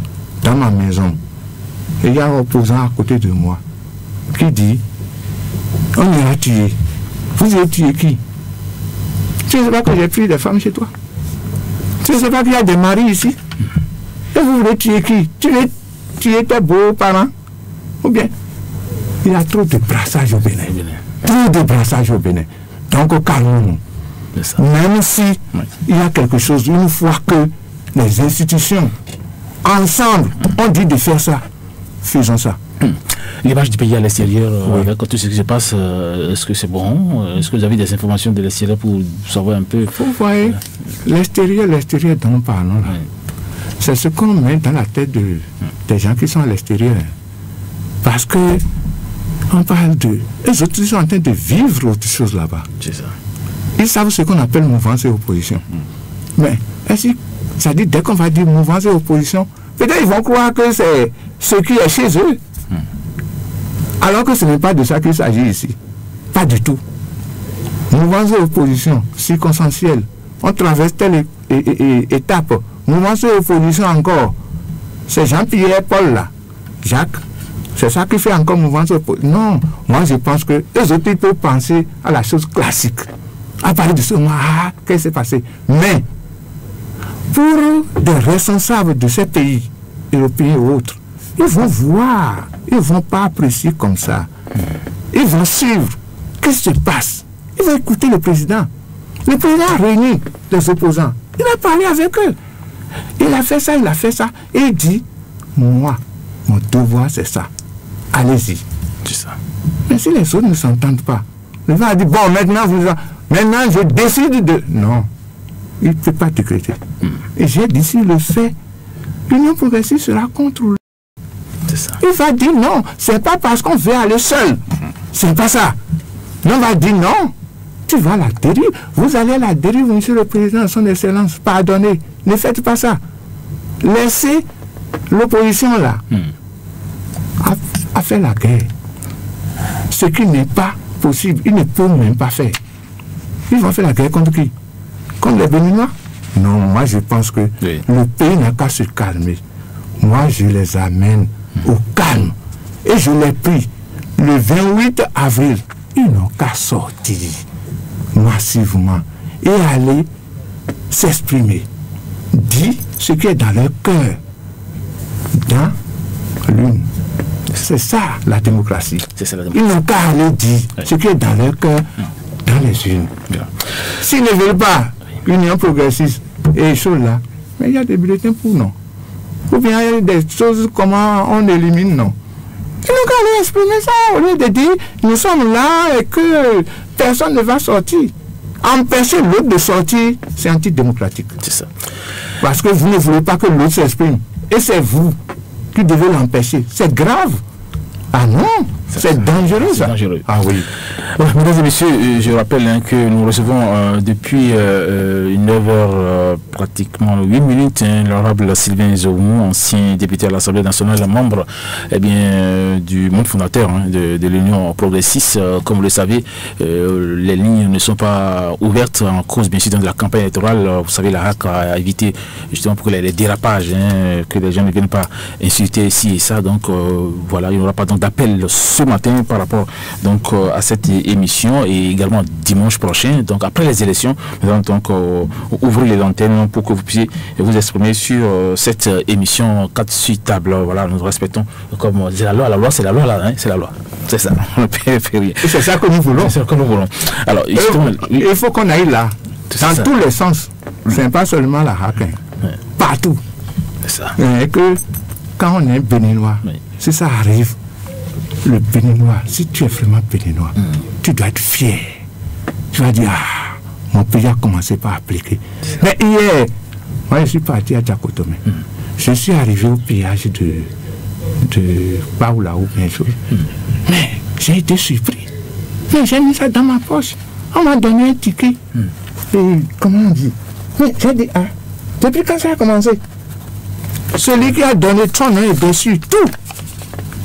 dans ma maison, il y a un opposant à côté de moi qui dit on ira tuer. Vous allez tuer qui? Tu ne sais pas que j'ai pris des femmes chez toi? Tu ne sais pas qu'il y a des maris ici? Et vous voulez tuer qui? Tu veux tuer tes beaux-parents? Ou bien il y a trop de brassage au Bénin. Trop de brassage au Bénin. Donc calmons-nous. Même si il y a quelque chose, une fois que les institutions ensemble ont dit de faire ça, faisons ça. L'image du pays à l'extérieur, avec tout ce qui se passe, est-ce que c'est bon? Est-ce que vous avez des informations de l'extérieur pour savoir un peu? Vous voyez, l'extérieur dont nous parlons là, c'est ce qu'on met dans la tête des gens qui sont à l'extérieur. Parce que on parle d'eux. Les autres sont en train de vivre autre chose là-bas. C'est ça. Ils savent ce qu'on appelle mouvance et opposition. Mais ça dit dès qu'on va dire mouvance et opposition, peut-être ils vont croire que c'est ce qui est chez eux. Alors que ce n'est pas de ça qu'il s'agit ici. Pas du tout. Mouvance et opposition, circonstancielle. On traverse telle étape. Mouvance et opposition encore. C'est Jean-Pierre Paul là. Jacques. C'est ça qui fait encore mouvance et opposition. Non, moi je pense que les autres peuvent penser à la chose classique. À parler de ce moment, qu'est-ce qui s'est passé? Mais pour des responsables de ces pays, européens ou autres, ils vont voir, ils ne vont pas apprécier comme ça. Ils vont suivre. Qu'est-ce qui se passe? Ils vont écouter le président. Le président a réuni les opposants. Il a parlé avec eux. Il a fait ça, il a fait ça. Et il dit, moi, mon devoir c'est ça. Allez-y. C'est ça. Mais si les autres ne s'entendent pas, le président a dit, bon, maintenant je décide de... Non, il ne peut pas décréter. Et j'ai dit, s'il le fait, l'Union progressiste sera contre lui. Ça. Il va dire non, c'est pas parce qu'on veut aller seul. C'est pas ça. Mais on va dire non, tu vas à la dérive. Vous allez à la dérive, monsieur le président, son excellence, pardonnez, ne faites pas ça. Laissez l'opposition là à faire la guerre. Ce qui n'est pas possible, ils ne peuvent même pas faire. Ils vont faire la guerre contre qui? Contre les Béninois? Non, moi je pense que le pays n'a qu'à se calmer. Moi je les amène au calme. Et je l'ai pris le 28 avril. Ils n'ont qu'à sortir massivement et aller s'exprimer. Dire ce qui est dans leur cœur. Dans l'une. C'est ça la démocratie. Ils n'ont qu'à aller dire ce qui est dans leur cœur, dans les urnes. S'ils ne veulent pas l'Union progressiste et choses là, mais il y a des bulletins pour non. Ou bien il y a des choses comment on élimine, non. Ils n'ont qu'à aller exprimer ça au lieu de dire nous sommes là et que personne ne va sortir. Empêcher l'autre de sortir, c'est antidémocratique. C'est ça. Parce que vous ne voulez pas que l'autre s'exprime. Et c'est vous qui devez l'empêcher. C'est grave. Ah non, c'est dangereux ça. Dangereux. Ah oui. Voilà, mesdames et messieurs, je rappelle que nous recevons depuis 9h pratiquement 8 minutes l'honorable Sylvain Zoumou, ancien député à l'Assemblée nationale, membre du monde fondateur de l'Union progressiste. Comme vous le savez, les lignes ne sont pas ouvertes en cause bien sûr dans la campagne électorale. Vous savez, la HAC a évité justement pour que les dérapages, que les gens ne viennent pas insulter ici et ça. Donc voilà, il n'y aura pas d'appel ce matin par rapport donc à cette émission et également dimanche prochain. Donc après les élections, nous allons donc ouvrir les antennes pour que vous puissiez vous exprimer sur cette émission 4 suite table. Voilà, nous respectons comme c'est la loi c'est la loi là, hein, c'est la loi. C'est ça. On ne fait rien. Et c'est ça que nous voulons. C'est ça que nous voulons. Alors, il faut qu'on aille là, dans tous les sens. Ce n'est pas seulement la HAC, partout. C'est ça. Et que quand on est béninois, si ça arrive, le béninois, si tu es vraiment béninois, tu dois être fier. Tu vas dire, ah, mon pays a commencé par appliquer. Mais hier, moi je suis parti à Djakotome. Je suis arrivé au péage de Paoula ou bien chose. Mais j'ai été surpris. Mais j'ai mis ça dans ma poche. On m'a donné un ticket. Et comment on dit? Mais j'ai dit, ah, depuis quand ça a commencé? Celui qui a donné ton nom est dessus, tout.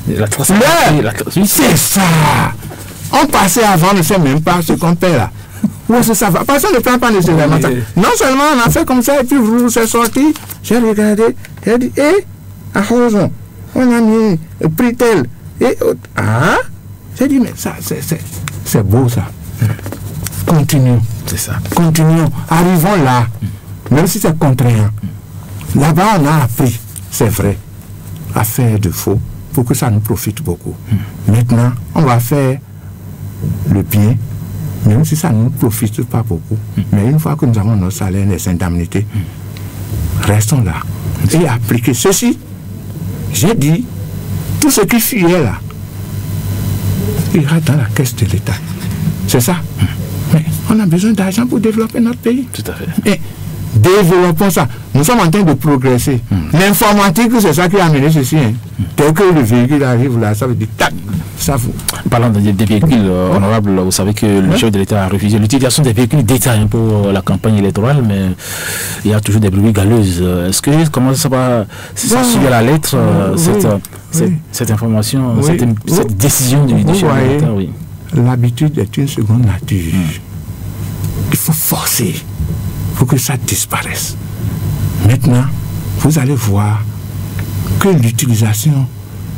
C'est ça. On passait avant, on ne sait même pas ce qu'on paie là. Où est-ce que ça va? Parce qu'on ne prend pas nécessairement ça. Non seulement on a fait comme ça et puis vous c'est sorti. J'ai regardé, j'ai dit, à raison, on a mis pris tel. Et ah, j'ai dit, mais ça, c'est beau ça. Continuons. C'est ça. Continuons. Arrivons là. Même si c'est contraignant. Là-bas, on a appris, c'est vrai, à faire de faux pour que ça nous profite beaucoup. Maintenant, on va faire le bien, même si ça ne nous profite pas beaucoup. Mais une fois que nous avons nos salaires, les indemnités, restons là et appliquer ceci. J'ai dit, tout ce qui fuyait là, ira dans la caisse de l'État. C'est ça. Mais on a besoin d'argent pour développer notre pays. Tout à fait. Et développons ça. Nous sommes en train de progresser. L'informatique, c'est ça qui a amené ceci. Dès que le véhicule arrive là, ça veut dire tac, ça vous. Parlant des véhicules honorables, vous savez que le chef de l'État a refusé l'utilisation des véhicules d'État pour la campagne électorale, mais il y a toujours des bruits galeuses. Est-ce que comment ça va suivre à la lettre cette information, cette décision du chef de l'État? Oui. L'habitude est une seconde nature. Il faut forcer pour que ça disparaisse. Maintenant, vous allez voir que l'utilisation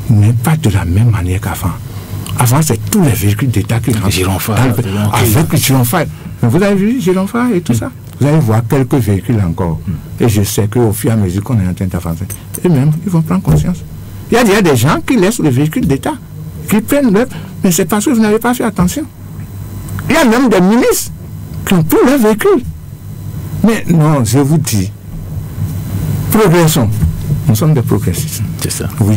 n'est pas de la même manière qu'avant. Avant, c'est tous les véhicules d'État qui rentrent avec le Gironphare. Mais vous avez vu Gironphare et tout ça. Vous allez voir quelques véhicules encore. Et je sais qu'au fur et à mesure qu'on est en train d'avancer, et même, ils vont prendre conscience. Il y a des gens qui laissent les véhicules d'État, qui prennent leur... Mais c'est parce que vous n'avez pas fait attention. Il y a même des ministres qui ont pris leur véhicule. Mais non, je vous dis, progressons. Nous sommes des progressistes. C'est ça. Oui.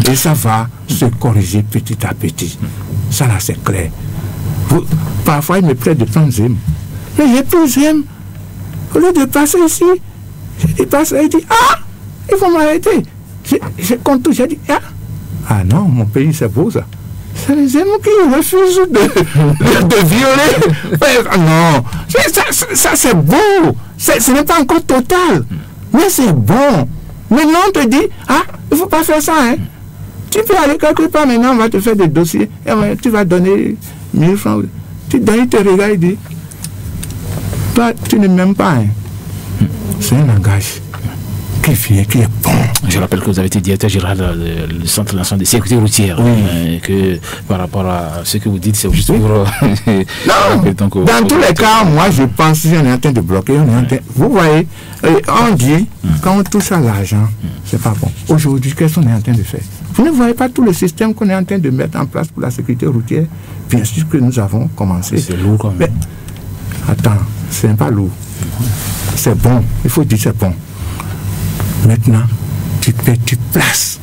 Et ça va se corriger petit à petit. Ça là, c'est clair. Parfois, il me plaît de prendre Zem. Mais j'ai pris Zem. Au lieu de passer ici, j'ai passé, il dit, ah, il faut m'arrêter. J'ai compté, j'ai dit, ah non, mon pays, c'est beau ça. C'est les Zem qui refusent de violer. Non, ça c'est beau. Ce n'est pas encore total. Mais c'est bon. Maintenant, on te dit, ah, il ne faut pas faire ça, hein. Tu peux aller quelque part, maintenant, on va te faire des dossiers, et tu vas donner 1000 francs. Tu donnes, il te regarde, il dit, toi, tu ne m'aimes pas, hein. C'est un langage qui est bon. Je rappelle que vous avez été directeur général du Centre national de sécurité routière. Oui. Que par rapport à ce que vous dites, c'est juste pour... Non, dans tous les cas, moi je pense qu'on est en train de bloquer. Vous voyez, on dit, quand on touche à l'argent, c'est pas bon. Aujourd'hui, qu'est-ce qu'on est en train de faire? Vous ne voyez pas tout le système qu'on est en train de mettre en place pour la sécurité routière? Bien sûr que nous avons commencé. C'est lourd quand même. Mais, attends, c'est pas lourd. C'est bon, il faut dire c'est bon. Maintenant, tu places.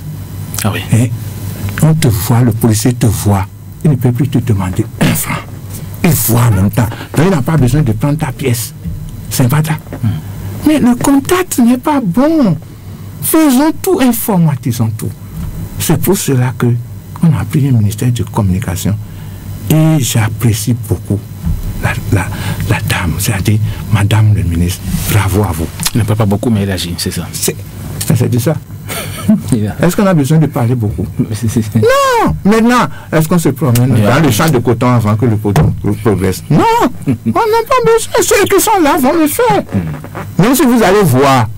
Ah oui. Et on te voit, le policier te voit. Il ne peut plus te demander 1 franc. Il voit en même temps. Donc il n'a pas besoin de prendre ta pièce. C'est pas ça. Mais le contact n'est pas bon. Faisons tout, informatisons tout. C'est pour cela que on a pris un ministère de communication. Et j'apprécie beaucoup la dame, c'est-à-dire Madame le ministre. Bravo à vous. Il ne parle pas beaucoup, mais il agit, c'est ça. C'est dit ça. Est-ce qu'on a besoin de parler beaucoup? Non. Maintenant, est-ce qu'on se promène dans le champ de coton avant que le coton progresse? Non. On n'a pas besoin. Ceux qui sont là vont le faire. Même si vous allez voir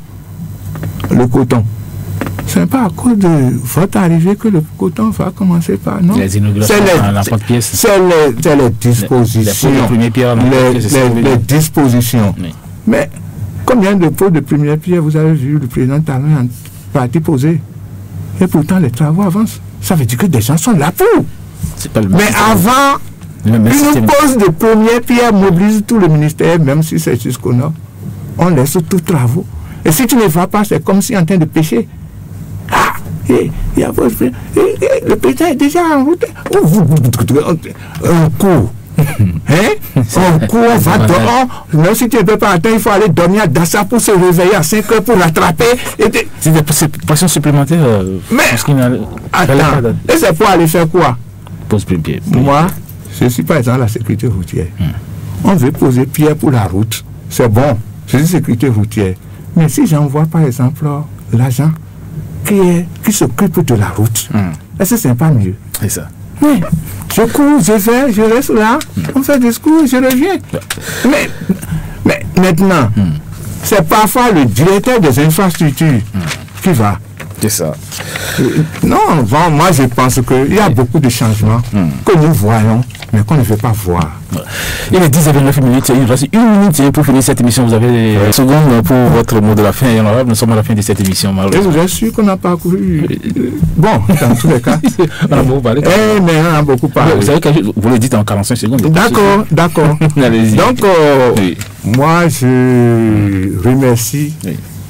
le coton, ce n'est pas à cause de votre arrivée que le coton va commencer par. Non. Les inaugurations à l'emporte-pièce. C'est les dispositions. Les dispositions. Oui. Mais combien de pots de première pierre vous avez vu le président Talon en partie poser? Et pourtant les travaux avancent. Ça veut dire que des gens sont là pour. Mais avant, une pose de première pierre mobilise tout le ministère, même si c'est jusqu'au nord. On laisse tous travaux. Et si tu ne vas pas, c'est comme si en train de pêcher. Le président est déjà en route. Un coup. Un coup, on va dehors. Même si tu ne peux pas attendre, il faut aller dormir à Dassa pour se réveiller à 5 heures pour rattraper. C'est des pressions supplémentaires. Mais, attends, et c'est pour aller faire quoi? Pose pied. Moi, je ne suis pas dans la sécurité routière. On veut poser pierre pour la route. C'est bon, je suis sécurité routière. Mais si j'envoie par exemple l'agent qui s'occupe de la route, est-ce que c'est pas mieux? C'est ça. Oui, je cours, je reste là, on fait des discours, je reviens. Mais maintenant, c'est parfois le directeur des infrastructures qui va. C'est ça. Non, moi je pense qu'il y a beaucoup de changements que nous voyons, mais qu'on ne veut pas voir. Il est 10h29 minutes, il reste 1 minute pour finir cette émission. Vous avez des secondes pour votre mot de la fin. Nous sommes à la fin de cette émission. Et vous êtes sûr qu'on a parcouru. Bon, dans tous les cas. On a beaucoup parlé. Mais on a beaucoup parlé. Vous savez que vous le dites en 45 secondes. D'accord. Allez-y. Donc, moi je remercie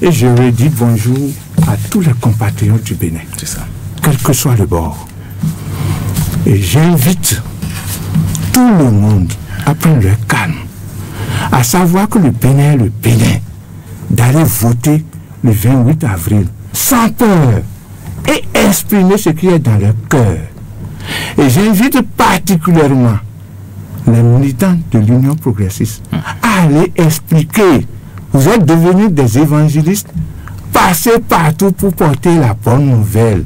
et je redis bonjour à tous les compatriotes du Bénin. C'est ça. Quel que soit le bord. Et j'invite tout le monde à prendre le calme, à savoir que le Bénin est le Bénin, d'aller voter le 28 avril sans peur et exprimer ce qui est dans leur cœur. Et j'invite particulièrement les militants de l'Union progressiste à aller expliquer. Vous êtes devenus des évangélistes, passez partout pour porter la bonne nouvelle.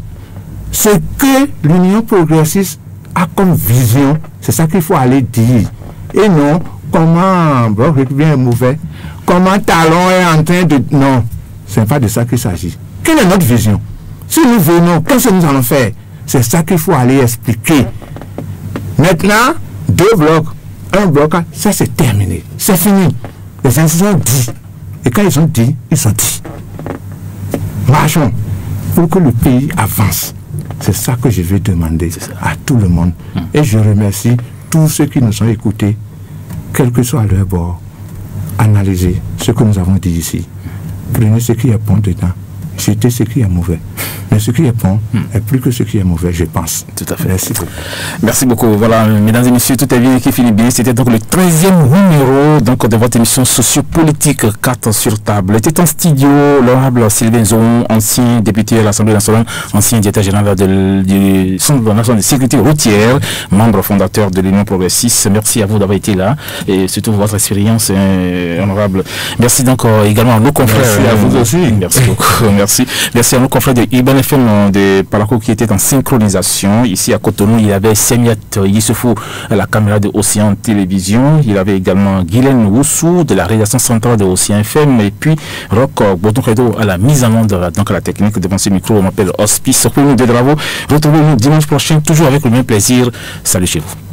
Ce que l'Union progressiste a comme vision, c'est ça qu'il faut aller dire. Et non, comment Bloc républicain est mauvais, comment Talon est en train de... Non, ce n'est pas de ça qu'il s'agit. Quelle est notre vision? Si nous venons, qu'est-ce que nous allons faire? C'est ça qu'il faut aller expliquer. Maintenant, 2 blocs, 1 bloc, ça c'est terminé. C'est fini. Les institutions ont dit. Et quand ils ont dit, ils ont dit. Marchons pour que le pays avance. C'est ça que je vais demander à tout le monde. Et je remercie tous ceux qui nous ont écoutés, quel que soit leur bord. Analysez ce que nous avons dit ici. Prenez ce qui est bon dedans. Jetez ce qui est mauvais. Mais ce qui est bon est plus que ce qui est mauvais, je pense. Tout à fait. Merci beaucoup. Merci beaucoup. Voilà, mesdames et messieurs, tout est bien qui finit bien. C'était donc le 13e numéro donc, de votre émission sociopolitique 4 sur table. Était en studio l'honorable Sylvain Zon, ancien député de l'Assemblée nationale, ancien directeur général du Centre national de sécurité routière, membre fondateur de l'Union progressiste. Merci à vous d'avoir été là et surtout votre expérience honorable. Merci donc également à nos confrères. Merci à vous aussi. Merci beaucoup. Merci à nos confrères de Iban FM de Palako qui étaient en synchronisation. Ici à Cotonou, il y avait Semiat Yissoufou à la caméra de Océan Télévision. Il y avait également Guylaine Woussou de la rédaction centrale de Océan FM. Et puis Rock Boton-Credo à la mise en onde, donc à la technique devant ce micro. On m'appelle Hospice. Pour nous de Bravo. Retrouvez-nous dimanche prochain, toujours avec le même plaisir. Salut chez vous.